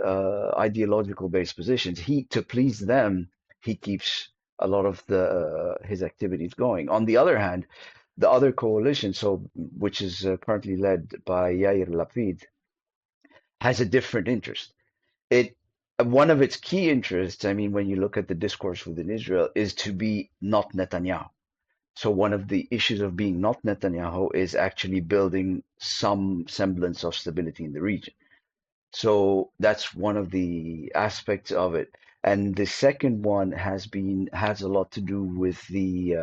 ideological based positions. To please them, he keeps a lot of his activities going. On the other hand, the other coalition, which is currently led by Yair Lapid, has a different interest. It One of its key interests, I mean, when you look at the discourse within Israel, is to be not Netanyahu. So one of the issues of being not Netanyahu is actually building some semblance of stability in the region. So that's one of the aspects of it. And the second one has a lot to do with the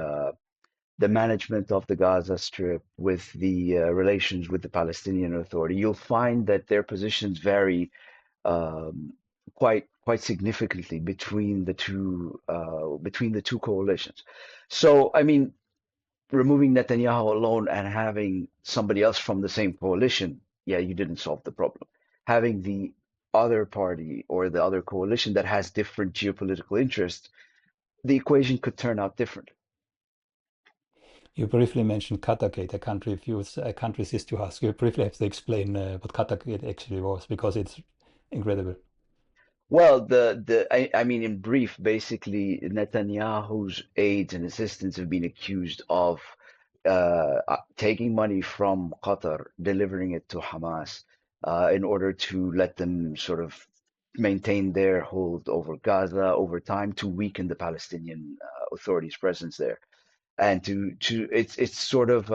management of the Gaza Strip, with the relations with the Palestinian Authority. You'll find that their positions vary um, quite significantly between the two coalitions. So I mean, removing Netanyahu alone and having somebody else from the same coalition, yeah, you didn't solve the problem. Having the other party or the other coalition that has different geopolitical interests, the equation could turn out differently. You briefly mentioned Qatargate. A country ceased to ask. You briefly have to explain what Qatargate actually was because it's incredible. Well, I mean, in brief, basically, Netanyahu's aides and assistants have been accused of taking money from Qatar, delivering it to Hamas, in order to let them sort of maintain their hold over Gaza over time to weaken the Palestinian authorities' presence there, and to it's sort of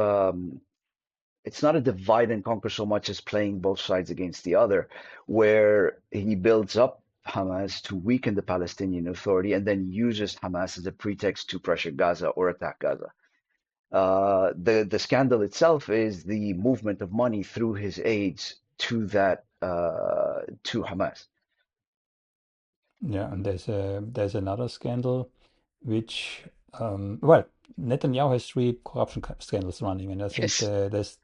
it's not a divide and conquer so much as playing both sides against the other, where he builds up Hamas to weaken the Palestinian Authority and then uses Hamas as a pretext to pressure Gaza or attack Gaza. The scandal itself is the movement of money through his aides to that to Hamas. Yeah, and there's another scandal, which well, Netanyahu has three corruption scandals running, and I think Yes.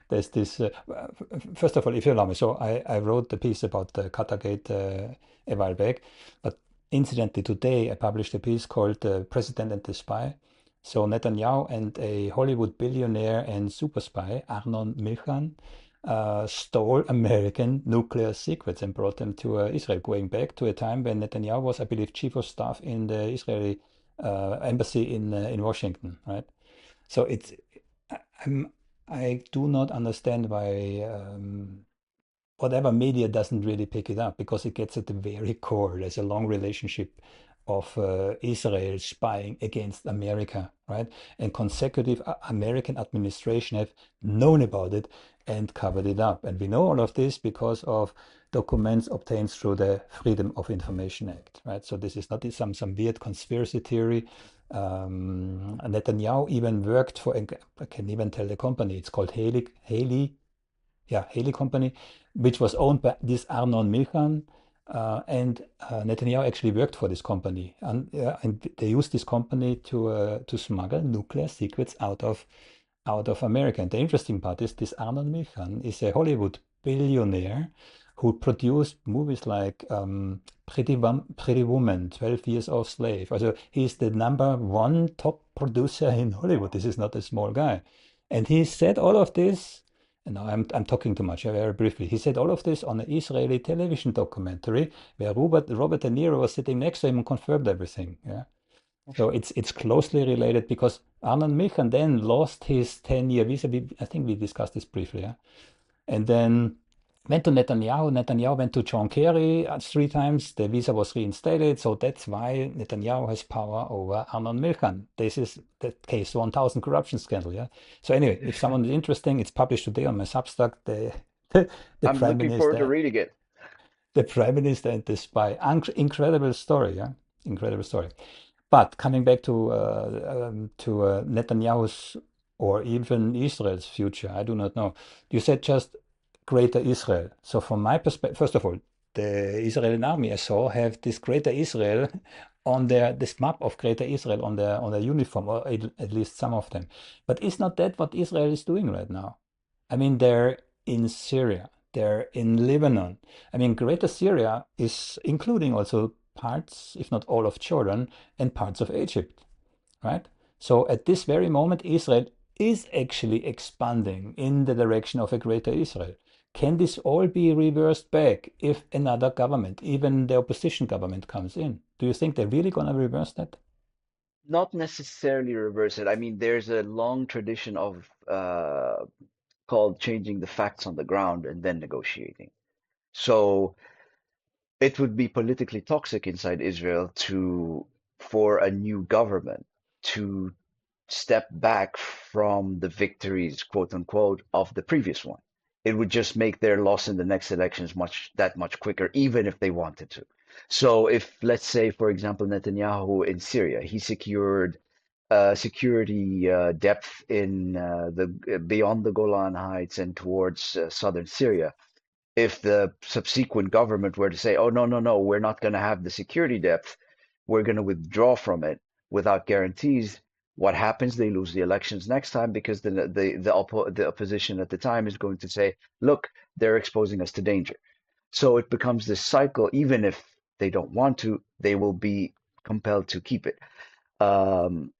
there's this. First of all, if you allow me, so I wrote the piece about the Qatargate a while back, but incidentally today I published a piece called "The President and the Spy." So Netanyahu and a Hollywood billionaire and super spy, Arnon Milchan, stole American nuclear secrets and brought them to Israel, going back to a time when Netanyahu was, I believe, chief of staff in the Israeli embassy in Washington, right? So I- I'm, I do not understand why whatever media doesn't really pick it up because it gets at the very core. There's a long relationship of Israel spying against America, right? And consecutive American administration have known about it and covered it up. And we know all of this because of documents obtained through the Freedom of Information Act, right? So this is not some weird conspiracy theory. Netanyahu even worked for, I can even tell the company, it's called Haley Company, which was owned by this Arnon Milchan. And Netanyahu actually worked for this company, and they used this company to smuggle nuclear secrets out of America. And the interesting part is this Arnon Milchan is a Hollywood billionaire who produced movies like Pretty Woman, 12 Years of Slave. Also, he's the number one top producer in Hollywood. This is not a small guy. And he said all of this, and now I'm talking too much, very briefly. He said all of this on an Israeli television documentary where Robert De Niro was sitting next to him and confirmed everything. Yeah. So it's closely related because Arnon Milchan then lost his 10-year visa. I think we discussed this briefly, yeah? And then went to Netanyahu. Netanyahu went to John Kerry three times. The visa was reinstated. So that's why Netanyahu has power over Arnon Milchan. This is the case 1000 corruption scandal, yeah? So anyway, if someone is interested, it's published today on my Substack. The I'm Prime looking forward to Minister, reading it. the Prime Minister and the spy. Incredible story, yeah? Incredible story. But coming back to Netanyahu's or even Israel's future, I do not know. You said just Greater Israel. So from my perspective, first of all, the Israeli army I saw have this Greater Israel on this map of Greater Israel on their uniform, or at least some of them. But is not that what Israel is doing right now? I mean, they're in Syria, they're in Lebanon. I mean, Greater Syria is including also parts, if not all, of Jordan and parts of Egypt, right? So at this very moment, Israel is actually expanding in the direction of a greater Israel. Can this all be reversed back if another government, even the opposition government, comes in? Do you think they're really going to reverse that? Not necessarily reverse it. I mean, there's a long tradition of called changing the facts on the ground and then negotiating. So it would be politically toxic inside Israel to for a new government to step back from the victories, quote unquote, of the previous one. It would just make their loss in the next elections much quicker, even if they wanted to. So if, let's say, for example, Netanyahu in Syria, he secured security depth in the beyond the Golan Heights and towards southern Syria. If the subsequent government were to say, "Oh no, no, no, we're not going to have the security depth, we're going to withdraw from it without guarantees," what happens? They lose the elections next time because the opposition at the time is going to say, "Look, they're exposing us to danger." So it becomes this cycle. Even if they don't want to, they will be compelled to keep it. Um,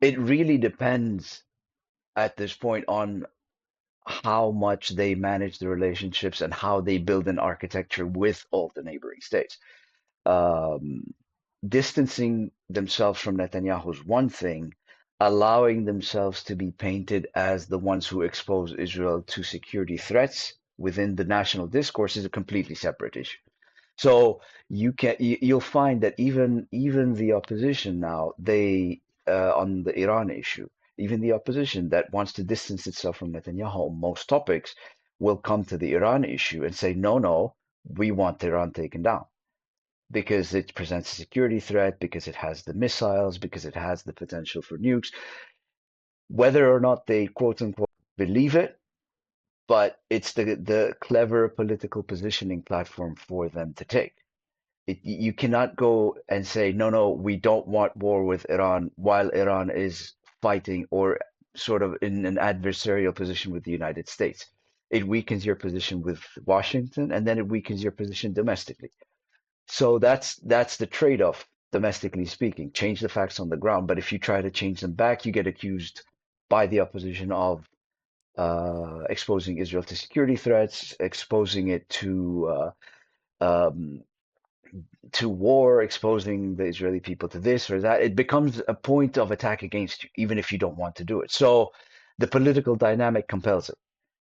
it really depends at this point on how much they manage the relationships and how they build an architecture with all the neighboring states. Um, Distancing themselves from Netanyahu is one thing, allowing themselves to be painted as the ones who expose Israel to security threats within the national discourse is a completely separate issue. So you'll find that even the opposition now they on the Iran issue, even the opposition that wants to distance itself from Netanyahu on most topics will come to the Iran issue and say no, we want Iran taken down because it presents a security threat, because it has the missiles, because it has the potential for nukes, whether or not they quote unquote believe it, but it's the clever political positioning platform for them to take. You cannot go and say, no, we don't want war with Iran while Iran is fighting or sort of in an adversarial position with the United States. It weakens your position with Washington and then it weakens your position domestically. So that's the trade-off, domestically speaking. Change the facts on the ground, but if you try to change them back, you get accused by the opposition of exposing Israel to security threats, exposing it um, to war, exposing the Israeli people to this or that. It becomes a point of attack against you, even if you don't want to do it. So the political dynamic compels it,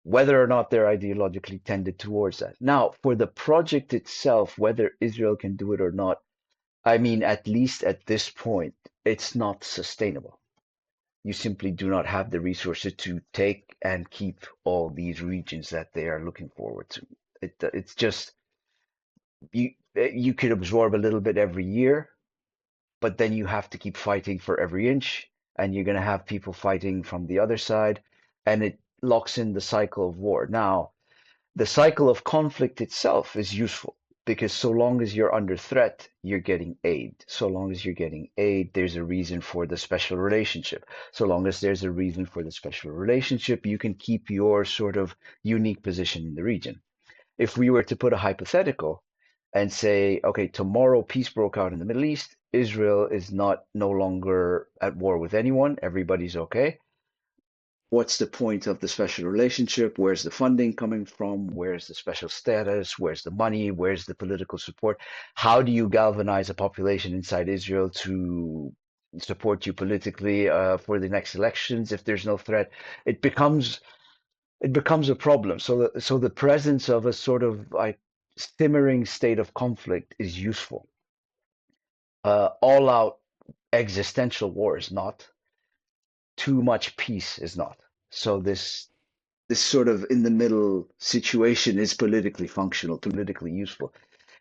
whether or not they're ideologically tended towards that. Now, for the project itself, whether Israel can do it or not, I mean, at least at this point, it's not sustainable. You simply do not have the resources to take and keep all these regions that they are looking forward to. It's just you could absorb a little bit every year, but then you have to keep fighting for every inch, and you're going to have people fighting from the other side, and it locks in the cycle of war. Now, the cycle of conflict itself is useful because so long as you're under threat, you're getting aid. So long as you're getting aid, there's a reason for the special relationship. So long as there's a reason for the special relationship, you can keep your sort of unique position in the region. If we were to put a hypothetical and say, okay, tomorrow peace broke out in the Middle East, Israel is not no longer at war with anyone, everybody's okay. What's the point of the special relationship? Where's the funding coming from? Where's the special status? Where's the money? Where's the political support? How do you galvanize a population inside Israel to support you politically for the next elections if there's no threat? It becomes it becomes a problem. So the presence of a sort of like simmering state of conflict is useful. All out existential war is not. Too much peace is not. So this sort of in the middle situation is politically functional, politically useful.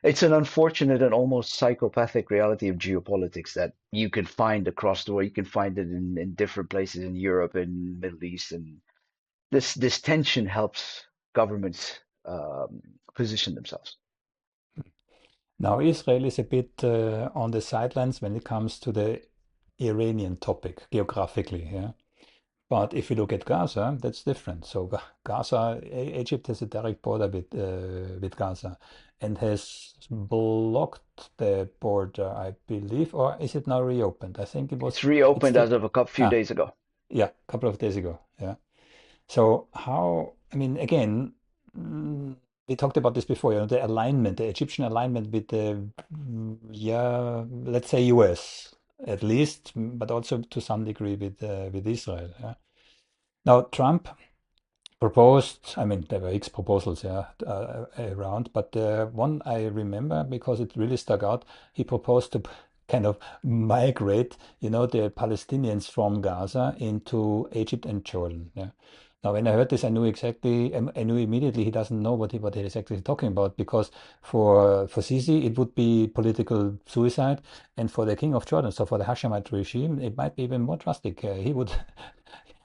It's an unfortunate and almost psychopathic reality of geopolitics that you can find across the world. You can find it in different places in Europe and Middle East, and this tension helps governments position themselves. Now, Israel is a bit on the sidelines when it comes to the Iranian topic geographically. Yeah. But if you look at Gaza, that's different. So Gaza, Egypt has a direct border with Gaza and has blocked the border, I believe, or is it now reopened? I think It's it's reopened still, as of a few ah, days ago. yeah, a couple of days ago. Yeah. So how, I mean, again, we talked about this before, the alignment, the Egyptian alignment with the, yeah, let's say US at least, but also to some degree with Israel. Yeah. Now, Trump proposed, I mean, there were X proposals, yeah, around, but one I remember because it really stuck out. He proposed to kind of migrate, the Palestinians from Gaza into Egypt and Jordan. Yeah. Now, when I heard this, I knew exactly, I knew immediately he doesn't know what he is actually talking about because for Sisi it would be political suicide, and for the King of Jordan, so for the Hashemite regime, it might be even more drastic. He would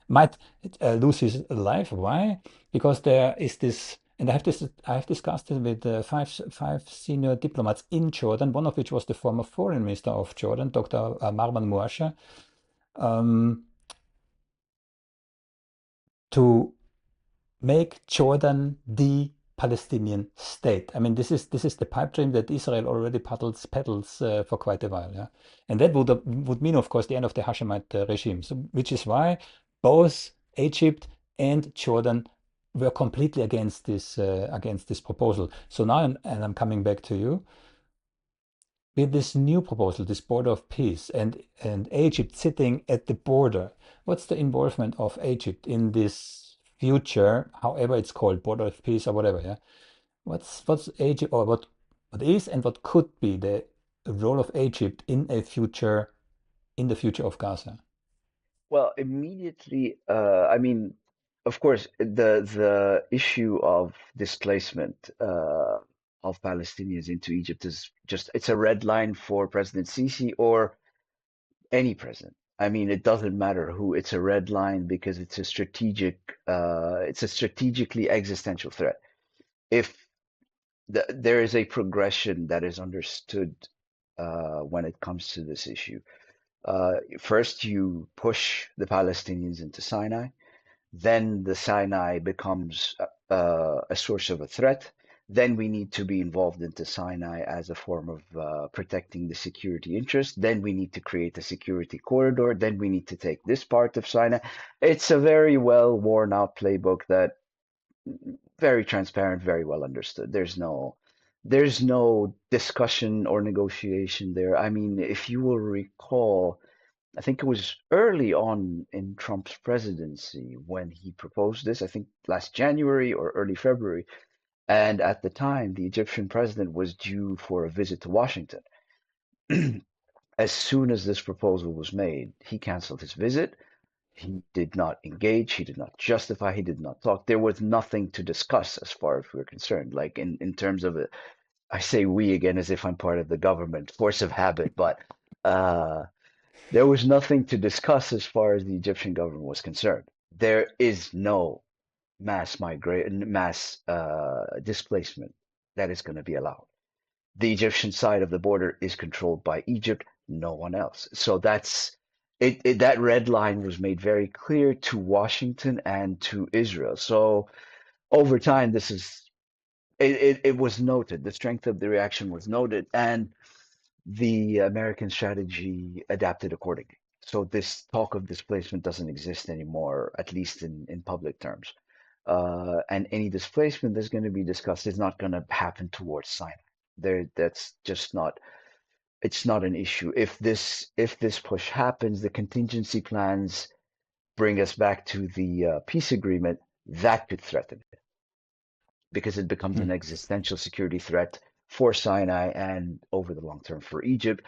might lose his life. Why? Because there is this, and I have discussed it with five senior diplomats in Jordan, one of which was the former foreign minister of Jordan, Dr. Marwan Mouasha, um, to make Jordan the Palestinian state. I mean, this is the pipe dream that Israel already peddles for quite a while. Yeah, and that would mean, of course, the end of the Hashemite regime. So, which is why both Egypt and Jordan were completely against this proposal. So now, and I'm coming back to you with this new proposal, this border of peace, and Egypt sitting at the border. What's the involvement of Egypt in this future, however it's called, border of peace or whatever? Yeah, what's Egypt, or what is and what could be the role of Egypt in a future, in the future of Gaza? Well, immediately, I mean, of course, the issue of displacement of Palestinians into Egypt is just it's a red line for President Sisi or any president. I mean, it doesn't matter who, it's a red line because it's a strategically existential threat. If there is a progression that is understood when it comes to this issue. First, you push the Palestinians into Sinai. Then the Sinai becomes a source of a threat. Then we need to be involved into Sinai as a form of protecting the security interest. Then we need to create a security corridor. Then we need to take this part of Sinai. It's a very well worn out playbook that very transparent, very well understood. There's no discussion or negotiation there. I mean, if you will recall, I think it was early on in Trump's presidency when he proposed this, I think last January or early February. And at the time, the Egyptian president was due for a visit to Washington. As soon as this proposal was made, he canceled his visit. He did not engage. He did not justify. He did not talk. There was nothing to discuss as far as we're concerned. Like in terms of it, I say we again as if I'm part of the government, force of habit, but uh, there was nothing to discuss as far as the Egyptian government was concerned. There is no mass displacement that is going to be allowed. The Egyptian side of the border is controlled by Egypt, no one else. So that red line was made very clear to Washington and to Israel. So over time, it was noted. The strength of the reaction was noted, and the American strategy adapted accordingly. So this talk of displacement doesn't exist anymore, at least in public terms. And any displacement that's going to be discussed is not going to happen towards Sinai. That's just not. It's not an issue. If this push happens, the contingency plans bring us back to the peace agreement. That could threaten it because it becomes Hmm. an existential security threat for Sinai and over the long term for Egypt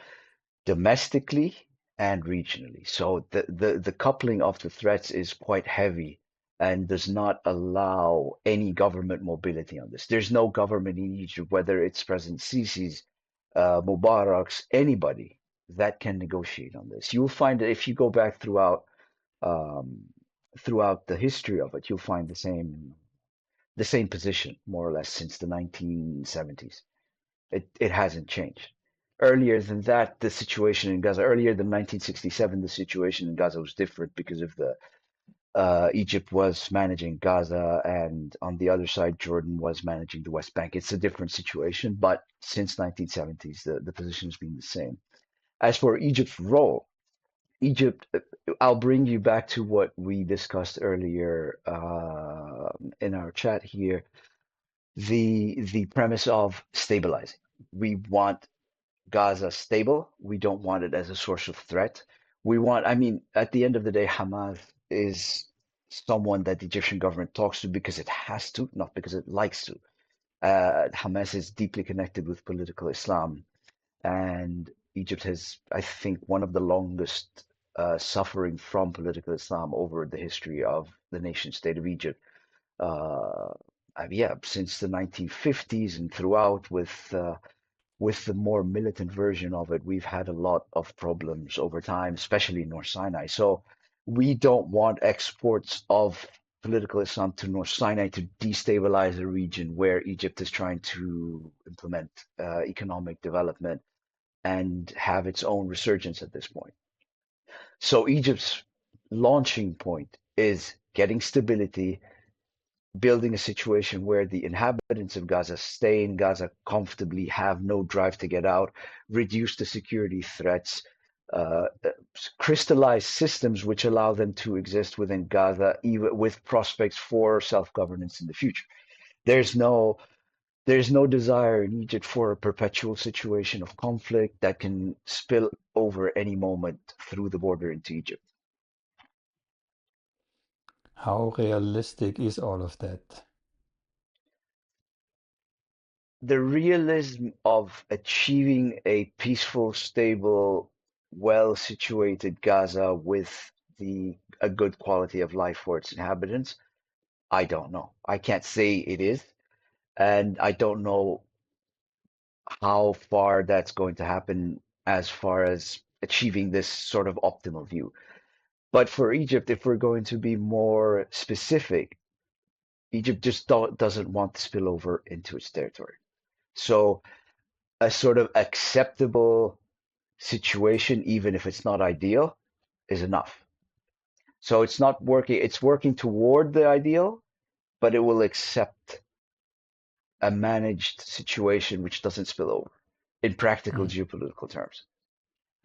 domestically and regionally. So the coupling of the threats is quite heavy and does not allow any government mobility on this. There's no government in Egypt, whether it's President Sisi's, Mubarak's, anybody that can negotiate on this. You'll find that if you go back um, throughout the history of it, you'll find the same position more or less since the 1970s. It hasn't changed. Earlier than that, the situation in Gaza, earlier than 1967, the situation in Gaza was different because of the Egypt was managing Gaza, and on the other side, Jordan was managing the West Bank. It's a different situation, but since 1970s, the position has been the same. As for Egypt's role, Egypt, I'll bring you back to what we discussed earlier in our chat here. The premise of stabilizing. We want Gaza stable. We don't want it as a source of threat. I mean, at the end of the day, Hamas is someone that the Egyptian government talks to because it has to, not because it likes to. Hamas is deeply connected with political Islam, and Egypt has, I think, one of the longest suffering from political Islam over the history of the nation state of Egypt. Uh, yeah, since the 1950s and throughout with the more militant version of it, we've had a lot of problems over time, especially in North Sinai. So we don't want exports of political Islam to North Sinai to destabilize a region where Egypt is trying to implement economic development and have its own resurgence at this point. So Egypt's launching point is getting stability, building a situation where the inhabitants of Gaza stay in Gaza comfortably, have no drive to get out, reduce the security threats, uh, crystallize systems which allow them to exist within Gaza, even with prospects for self-governance in the future. There's no there's no desire in Egypt for a perpetual situation of conflict that can spill over any moment through the border into Egypt. How realistic is all of that? The realism of achieving a peaceful, stable, well-situated Gaza with a good quality of life for its inhabitants, I don't know. I can't say it is, and I don't know how far that's going to happen as far as achieving this sort of optimal view. But for Egypt, if we're going to be more specific, Egypt just doesn't want to spill over into its territory. So a sort of acceptable situation, even if it's not ideal, is enough. So it's not working, it's working toward the ideal, but it will accept a managed situation which doesn't spill over in practical Mm, geopolitical terms.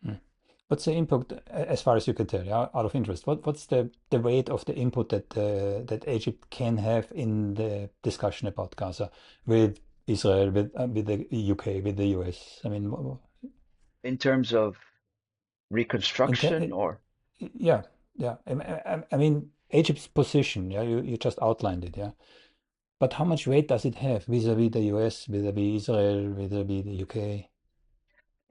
mm. What's the input, as far as you can tell, yeah, out of interest? What's the weight of the input that Egypt can have in the discussion about Gaza with Israel, with the UK, with the US? I mean, In terms of in te reconstruction, or yeah, yeah. I mean, Egypt's position, yeah, you just outlined it, yeah. But how much weight does it have vis-a-vis the US, vis-a-vis Israel, vis-a-vis the UK?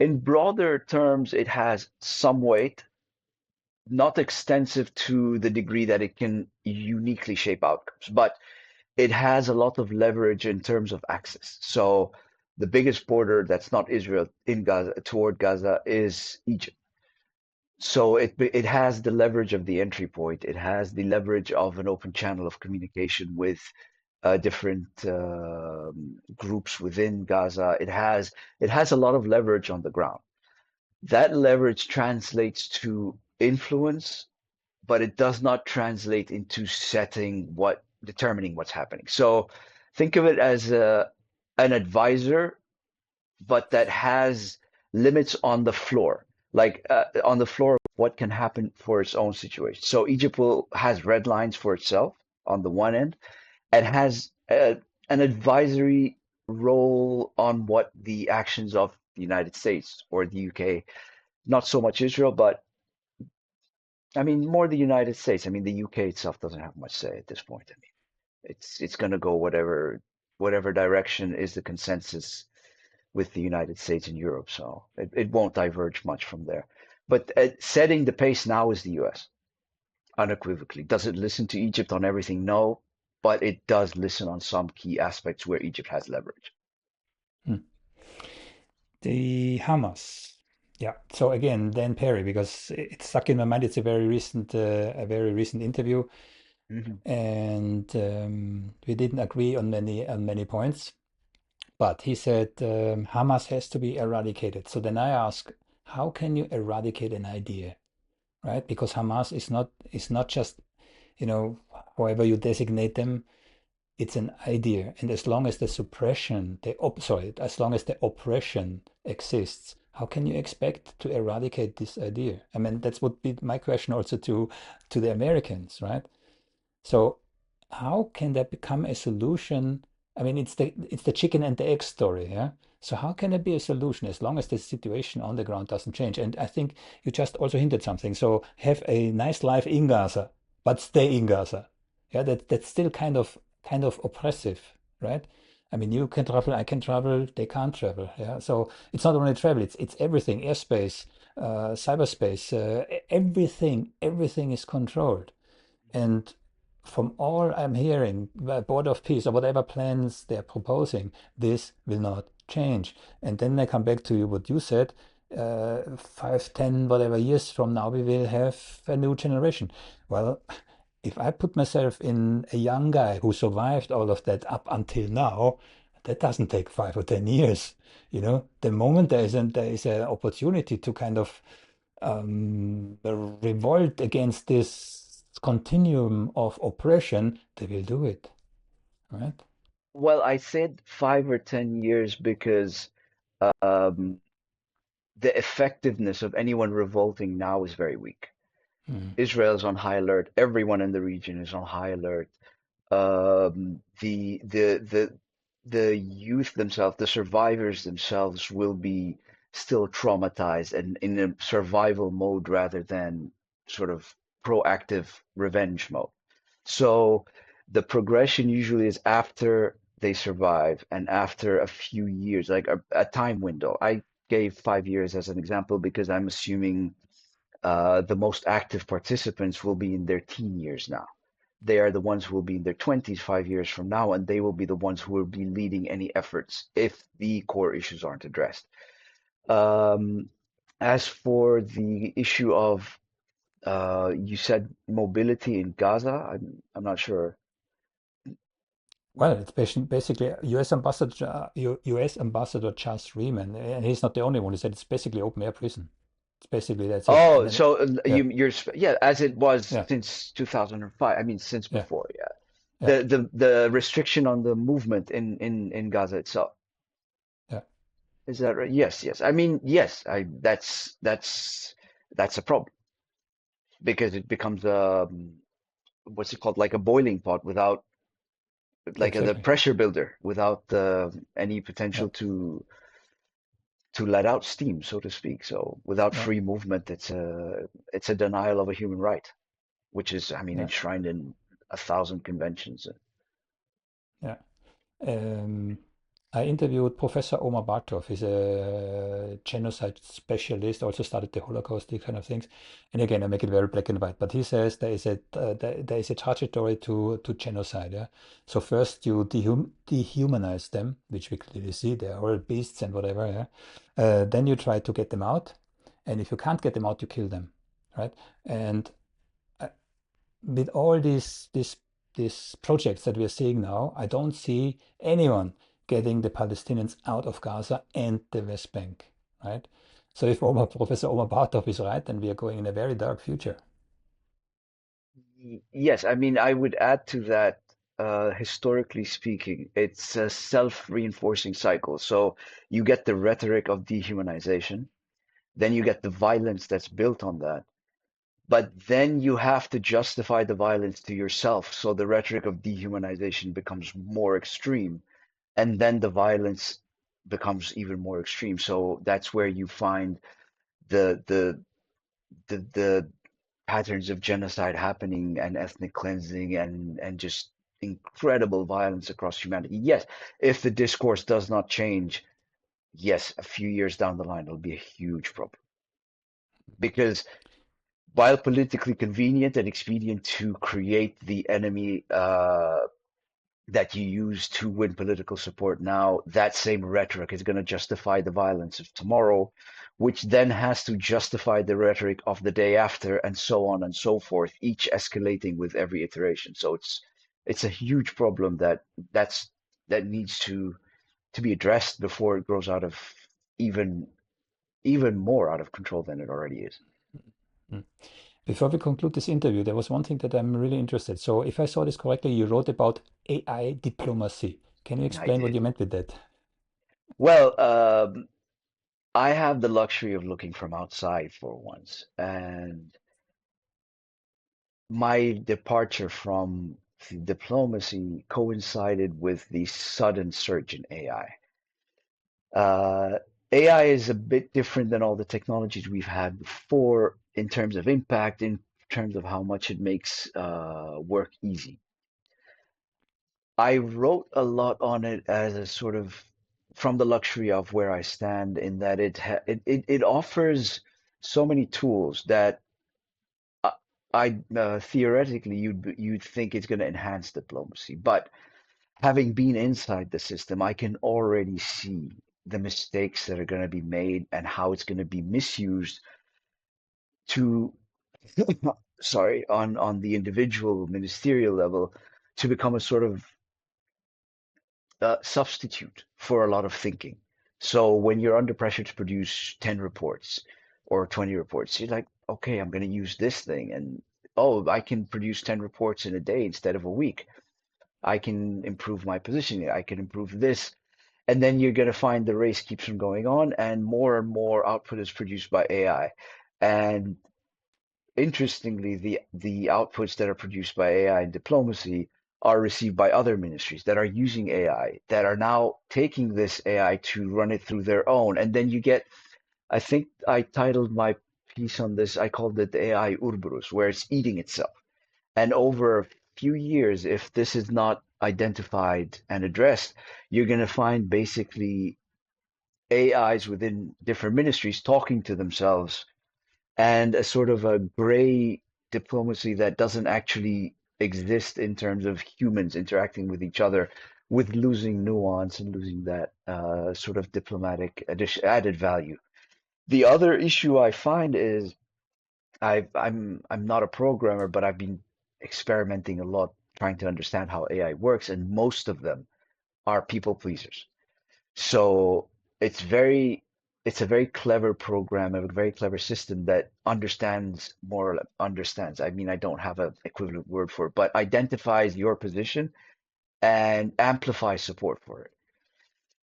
in broader terms, it has some weight, not extensive to the degree that it can uniquely shape outcomes, but it has a lot of leverage in terms of access. So the biggest border that's not Israel in Gaza toward Gaza is Egypt. So it has the leverage of the entry point. It has the leverage of an open channel of communication with different groups within Gaza. It has a lot of leverage on the ground. That leverage translates to influence, but it does not translate into determining what's happening. So think of it as an advisor, but that has limits on the floor, like on the floor of what can happen for its own situation. So Egypt will has red lines for itself on the one end, and has an advisory role on what the actions of the United States or the UK, not so much Israel, but I mean more the United States. I mean the UK itself doesn't have much say at this point. I mean it's going to go whatever direction is the consensus with the United States and Europe, so it won't diverge much from there. But setting the pace now is the US, unequivocally. Does it listen to Egypt on everything? No, but it does listen on some key aspects where Egypt has leverage. Hmm. The Hamas. Yeah. So again, Dan Perry, because it's stuck in my mind. It's a very recent interview, Hmm. and we didn't agree on many points. But he said Hamas has to be eradicated. So then I ask, how can you eradicate an idea, right? Because Hamas is not just, you know, however you designate them, it's an idea. And as long as the suppression, as long as the oppression exists, how can you expect to eradicate this idea? I mean, that would be my question also to the Americans, right? So how can that become a solution? I mean, it's the chicken and the egg story, yeah? So how can it be a solution as long as the situation on the ground doesn't change? And I think you just also hinted something. So have a nice life in Gaza, but stay in Gaza. Yeah, that's still kind of oppressive, right? I mean, you can travel, I can travel, they can't travel. Yeah. So it's not only travel, it's everything, airspace, cyberspace, everything is controlled. And from all I'm hearing, the Board of Peace or whatever plans they're proposing, this will not change. And then I come back to what you said, 5, 10, whatever years from now, we will have a new generation. Well, if I put myself in a young guy who survived all of that up until now, that doesn't take 5 or 10 years. You know, the moment there is an opportunity to kind of revolt against this continuum of oppression, they will do it. right? Well, I said 5 or 10 years because um, the effectiveness of anyone revolting now is very weak. Mm. Israel is on high alert. Everyone in the region is on high alert. The youth themselves, the survivors themselves, will be still traumatized and in a survival mode rather than sort of proactive revenge mode. So the progression usually is after they survive and after a few years, like a time window. I gave 5 years as an example because I'm assuming the most active participants will be in their teen years now. They are the ones who will be in their 20s 5 years from now, and they will be the ones who will be leading any efforts if the core issues aren't addressed. Um, as for the issue of, you said mobility in Gaza, I'm not sure. Well, it's basically U.S. Ambassador, U.S. Ambassador Charles Freeman, and he's not the only one. He said it's basically open air prison. It's basically that's it. And Oh, then, so yeah, yeah, as it was yeah, since 2005. I mean, since yeah, before, yeah. yeah, The restriction on the movement in Gaza itself. yeah, Is that right? Yes, yes. I mean, yes. I that's a problem because it becomes what's it called, like a boiling pot without like the exactly. pressure builder without any Yeah, potential to let out steam, so to speak. So without yeah, free movement, it's a denial of a human right, which is, I mean, yeah, enshrined in 1,000 conventions. yeah. Um, I interviewed Professor Omar Bartov. He's a genocide specialist, also studied the Holocaust, these kind of things. And again, I make it very black and white. But he says there is a trajectory to genocide. Yeah. So first you dehumanize them, which we clearly see. They're all beasts and whatever. Yeah. Then you try to get them out, and if you can't get them out, you kill them, right? And uh, with all these projects that we are seeing now, I don't see anyone getting the Palestinians out of Gaza and the West Bank, right? So if Professor Omar Bartov is right, then we are going in a very dark future. Yes, I mean, I would add to that, historically speaking, it's a self-reinforcing cycle. So you get the rhetoric of dehumanization, then you get the violence that's built on that. But then you have to justify the violence to yourself. So the rhetoric of dehumanization becomes more extreme, and then the violence becomes even more extreme. So that's where you find the the the patterns of genocide happening and ethnic cleansing and just incredible violence across humanity. Yes, if the discourse does not change, yes, a few years down the line it'll be a huge problem because while politically convenient and expedient to create the enemy that you use to win political support now, that same rhetoric is going to justify the violence of tomorrow, which then has to justify the rhetoric of the day after, and so on and so forth, each escalating with every iteration. So it's a huge problem that needs to be addressed before it grows out of even even more out of control than it already is. Mm. Before we conclude this interview, there was one thing that I'm really interested. So if I saw this correctly, you wrote about AI diplomacy. Can you I explain what did. you meant with that? Well, I have the luxury of looking from outside for once, and my departure from diplomacy coincided with the sudden surge in AI. Uh, AI is a bit different than all the technologies we've had before in terms of impact, in terms of how much it makes work easy. I wrote a lot on it as a sort of from the luxury of where I stand, in that it offers so many tools that I, I theoretically you'd think it's going to enhance diplomacy, but having been inside the system, I can already see the mistakes that are going to be made and how it's going to be misused to sorry, on the individual ministerial level, to become a sort of substitute for a lot of thinking. So when you're under pressure to produce 10 reports or 20 reports, you're like, okay, I'm going to use this thing. And oh, I can produce 10 reports in a day instead of a week. I can improve my positioning. I can improve this. And then you're going to find the race keeps on going on, and more output is produced by AI. And interestingly, the outputs that are produced by AI in diplomacy are received by other ministries that are using AI, that are now taking this AI to run it through their own. And then you get, I think I titled my piece on this, I called it the AI Urberus, where it's eating itself. And over a few years, if this is not identified and addressed, you're going to find basically AIs within different ministries talking to themselves, and a sort of a gray diplomacy that doesn't actually exist in terms of humans interacting with each other, with losing nuance and losing that sort of diplomatic added value. The other issue I find is I'm not a programmer, but I've been experimenting a lot trying to understand how AI works, and most of them are people pleasers. So it's very it's a very clever program, a very clever system that understands more or less understands. I mean, I don't have an equivalent word for it, but identifies your position and amplifies support for it.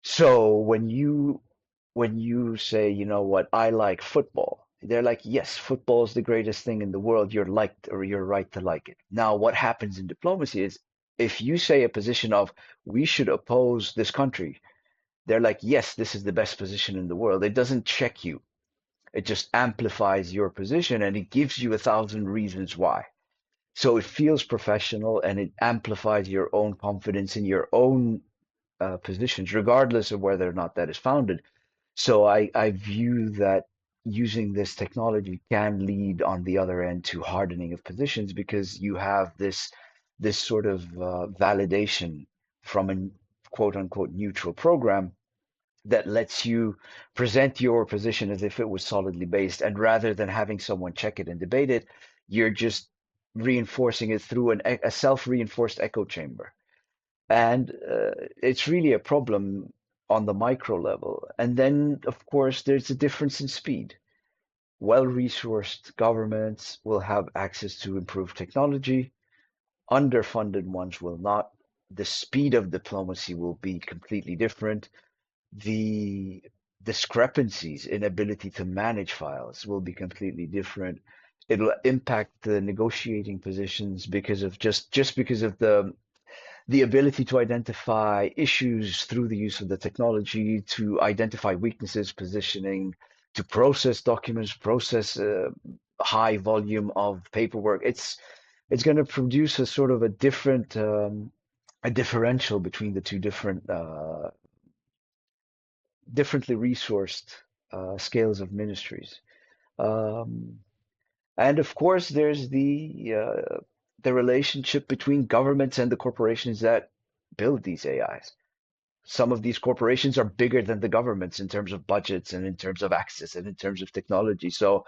So when you say, you know what, I like football, they're like, yes, football is the greatest thing in the world. You're liked or you're right to like it. Now, what happens in diplomacy is if you say a position of we should oppose this country, they're like, yes, this is the best position in the world. It doesn't check you. It just amplifies your position and it gives you a thousand reasons why. So it feels professional and it amplifies your own confidence in your own positions, regardless of whether or not that is founded. So I view that using this technology can lead on the other end to hardening of positions because you have this sort of validation from a quote unquote neutral program that lets you present your position as if it was solidly based. And rather than having someone check it and debate it, you're just reinforcing it through a self-reinforced echo chamber. And it's really a problem on the micro level. And then, of course, there's a difference in speed. Well-resourced governments will have access to improved technology. Underfunded ones will not. The speed of diplomacy will be completely different. The discrepancies in ability to manage files will be completely different. It'll impact the negotiating positions because of just because of the ability to identify issues through the use of the technology, to identify weaknesses, positioning, to process documents, process high volume of paperwork. It's going to produce a sort of a different a differential between the two differently resourced scales of ministries. Um, and of course, there's the relationship between governments and the corporations that build these AIs. Some of these corporations are bigger than the governments in terms of budgets and in terms of access and in terms of technology. So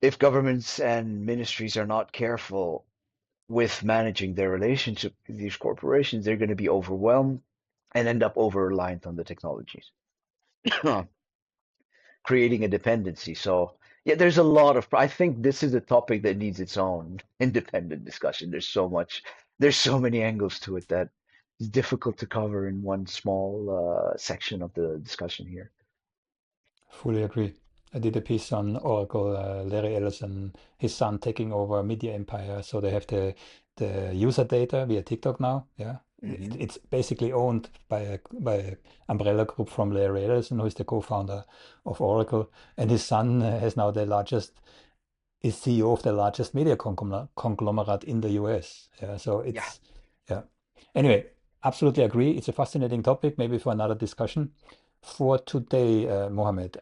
if governments and ministries are not careful with managing their relationship with these corporations, they're going to be overwhelmed and end up over reliant on the technologies, creating a dependency. So yeah, there's a lot of. I think this is a topic that needs its own independent discussion. There's so many angles to it that it's difficult to cover in one small section of the discussion here. Fully agree. I did a piece on Oracle, Larry Ellison, his son taking over media empire. So they have the user data via TikTok now. Yeah, Hmm. it's basically owned by a umbrella group from Larry Ellison, who is the co-founder of Oracle, and his son has now the largest is CEO of the largest media conglomerate in the US. Yeah, so Yeah. it's yeah. Anyway, absolutely agree. It's a fascinating topic, maybe for another discussion. For today, Mohammed,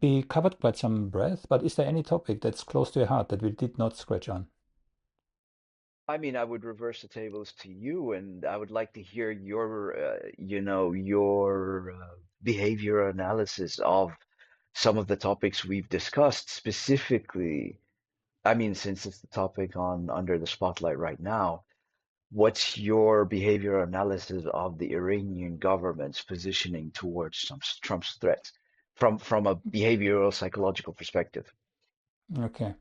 we covered quite some breadth, but is there any topic that's close to your heart that we did not scratch on? I mean, I would reverse the tables to you, and I would like to hear your, your behavior analysis of some of the topics we've discussed. Specifically, I mean, since it's the topic on under the spotlight right now, what's your behavior analysis of the Iranian government's positioning towards Trump's threats from a behavioral psychological perspective? Okay.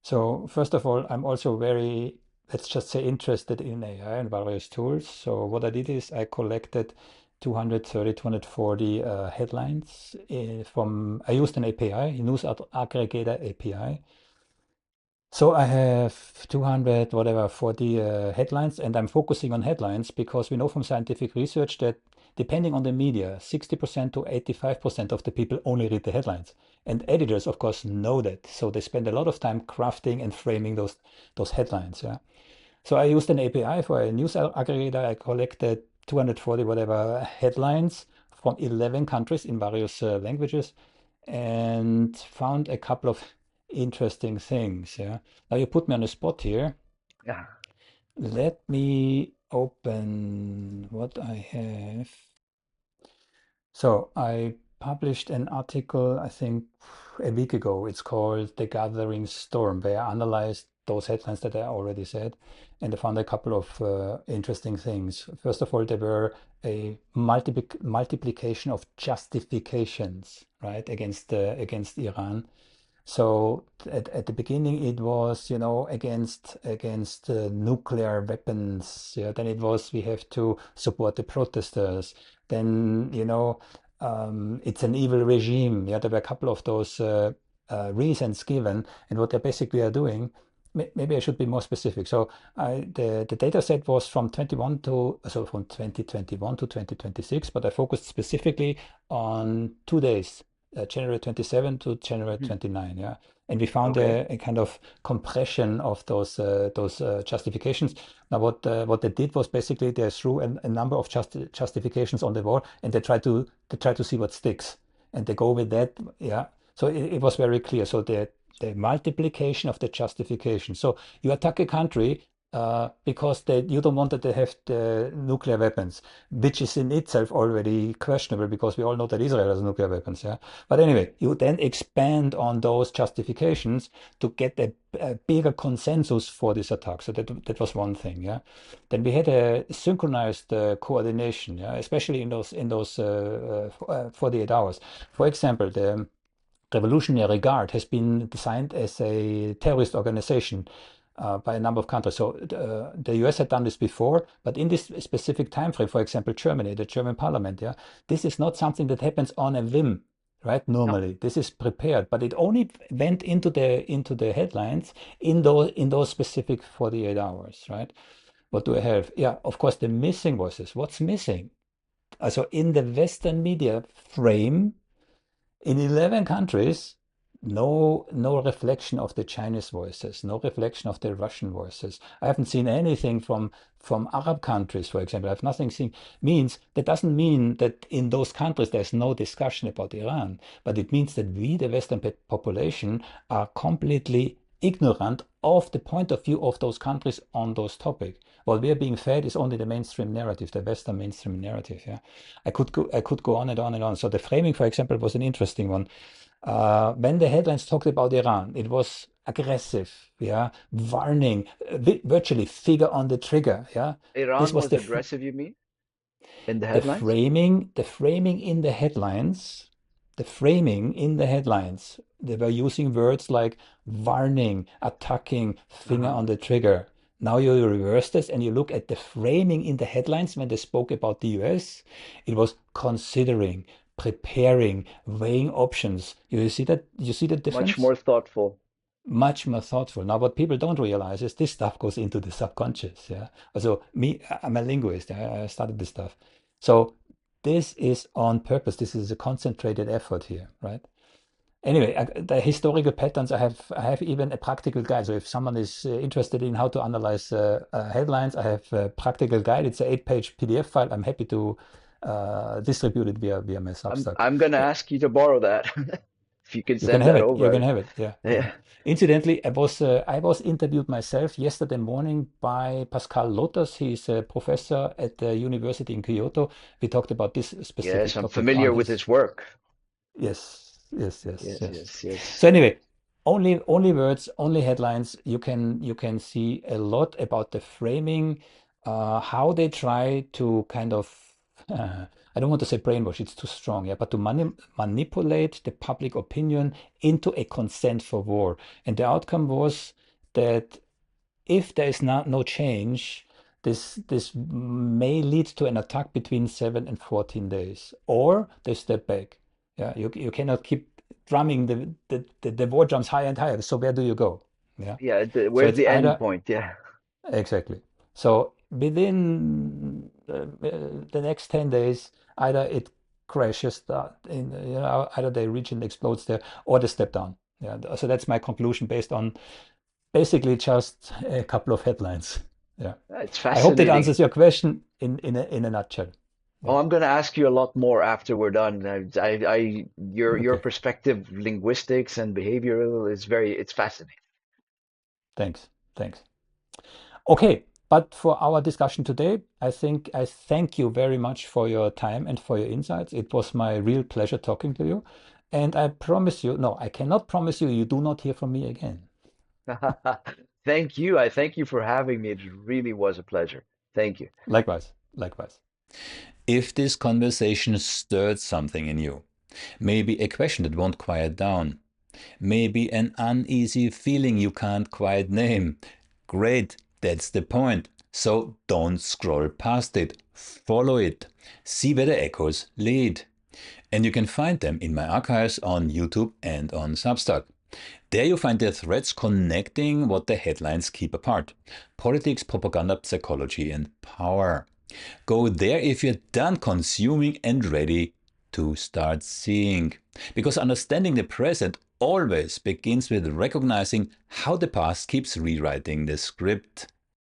So first of all, I'm also very let's just say, interested in AI and various tools. So what I did is I collected 230, 240 headlines I used an API, news aggregator API. So I have 200, whatever, 40 headlines, and I'm focusing on headlines because we know from scientific research that depending on the media, 60% to 85% of the people only read the headlines. And editors, of course, know that. So they spend a lot of time crafting and framing those headlines. Yeah. So I used an API for a news aggregator. I collected 240 whatever headlines from 11 countries in various languages and found a couple of interesting things. Yeah. Now you put me on the spot here. Yeah. Let me open what I have. So I published an article, I think a week ago. It's called The Gathering Storm, where I analyzed those headlines that I already said, and I found a couple of interesting things. First of all, there were a multiplication of justifications, right, against Iran. So at the beginning it was, against nuclear weapons. Yeah, then it was we have to support the protesters. Then it's an evil regime. Yeah, there were a couple of those reasons given, and what they basically are doing. Maybe I should be more specific. So the data set was from 21 to so from 2021 to 2026, but I focused specifically on 2 days, January 27 to January Mhm. 29, yeah. And we found Okay. a kind of compression of those justifications. Now, what they did was basically they threw a number of justifications on the wall, and they try to see what sticks, and they go with that, yeah. So it was very clear. So the multiplication of the justification. So you attack a country because you don't want that they have the nuclear weapons, which is in itself already questionable because we all know that Israel has nuclear weapons. Yeah. But anyway, you then expand on those justifications to get a bigger consensus for this attack. So that was one thing. Yeah. Then we had a synchronized coordination. Yeah, especially in those 48 hours. For example, the Revolutionary Guard has been designed as a terrorist organization by a number of countries. So the US had done this before, but in this specific time frame, for example, Germany, the German parliament, yeah, this is not something that happens on a whim, right? No. Normally, this is prepared, but it only went into the headlines in those specific 48 hours, right? What do I have? Yeah, of course, the missing voices. What's missing? So in the Western media frame, in 11 countries, no reflection of the Chinese voices, no reflection of the Russian voices. I haven't seen anything from Arab countries, for example. I've nothing seen. Means that doesn't mean that in those countries there's no discussion about Iran, but it means that we, the Western population, are completely ignorant of the point of view of those countries on those topics. What we are being fed is only the mainstream narrative, the Western mainstream narrative. Yeah. I could go on and on and on. So the framing, for example, was an interesting one. When the headlines talked about Iran, it was aggressive, yeah, warning, virtually finger on the trigger, yeah. This Iran was was the aggressive, you mean, in the the headlines? framing, the framing in the headlines, the framing in the headlines. They were using words like warning, attacking, finger Uh-huh. on the trigger. Now you reverse this and you look at the framing in the headlines when they spoke about the US. It was considering, preparing, weighing options. You see that? You see the Much difference? more thoughtful. Much more thoughtful. Now, what people don't realize is this stuff goes into the subconscious. Yeah. So I'm a linguist. I studied this stuff. So this is on purpose. This is a concentrated effort here, right? Anyway, the historical patterns, I have even a practical guide. So if someone is interested in how to analyze headlines, I have a practical guide. It's an 8-page PDF file. I'm happy to distribute it via my I'm Substack. I'm gonna Eh, ask you to borrow that if you can You can send have that it. You can over. have it. Yeah, yeah. Yeah. Incidentally, I was interviewed myself yesterday morning by Pascal Lotus. He's a professor at the university in Kyoto. We talked about this Yes, specific I'm topic on familiar with his. his work. Yes, yes, yes, Yes, yes. yes, So yes. anyway, only words, only headlines. You can see a lot about the framing, how they try to kind of. I don't want to say brainwash, it's too strong, yeah, but to manipulate the public opinion into a consent for war. And the outcome was that if there is no change, this may lead to an attack between 7 and 14 days, or they step back. Yeah, you cannot keep drumming the war drums higher and higher. So where do you go? Yeah. Yeah, So where's it's the end either point? Yeah. exactly. So within the next 10 days, either it crashes in, either the region explodes there or they step down. Yeah. So that's my conclusion based on basically just a couple of headlines. Yeah. It's I hope that fascinating. answers your question in a nutshell. Oh, Yeah. I'm going to ask you a lot more after we're done. Your Okay. perspective, linguistics and behavioral is it's fascinating. Thanks. Thanks. Okay. But for our discussion today, I think I thank you very much for your time and for your insights. It was my real pleasure talking to you. And I promise you, no, I cannot promise you, you do not hear from me again. Thank you. I thank you for having me. It really was a pleasure. Thank you. Likewise. Likewise. If this conversation stirred something in you, maybe a question that won't quiet down, maybe an uneasy feeling you can't quite name. Great, that's the point. So don't scroll past it. Follow it. See where the echoes lead. And you can find them in my archives on YouTube and on Substack. There you find the threads connecting what the headlines keep apart: politics, propaganda, psychology, and power. Go there if you're done consuming and ready to start seeing. Because understanding the present always begins with recognizing how the past keeps rewriting the script.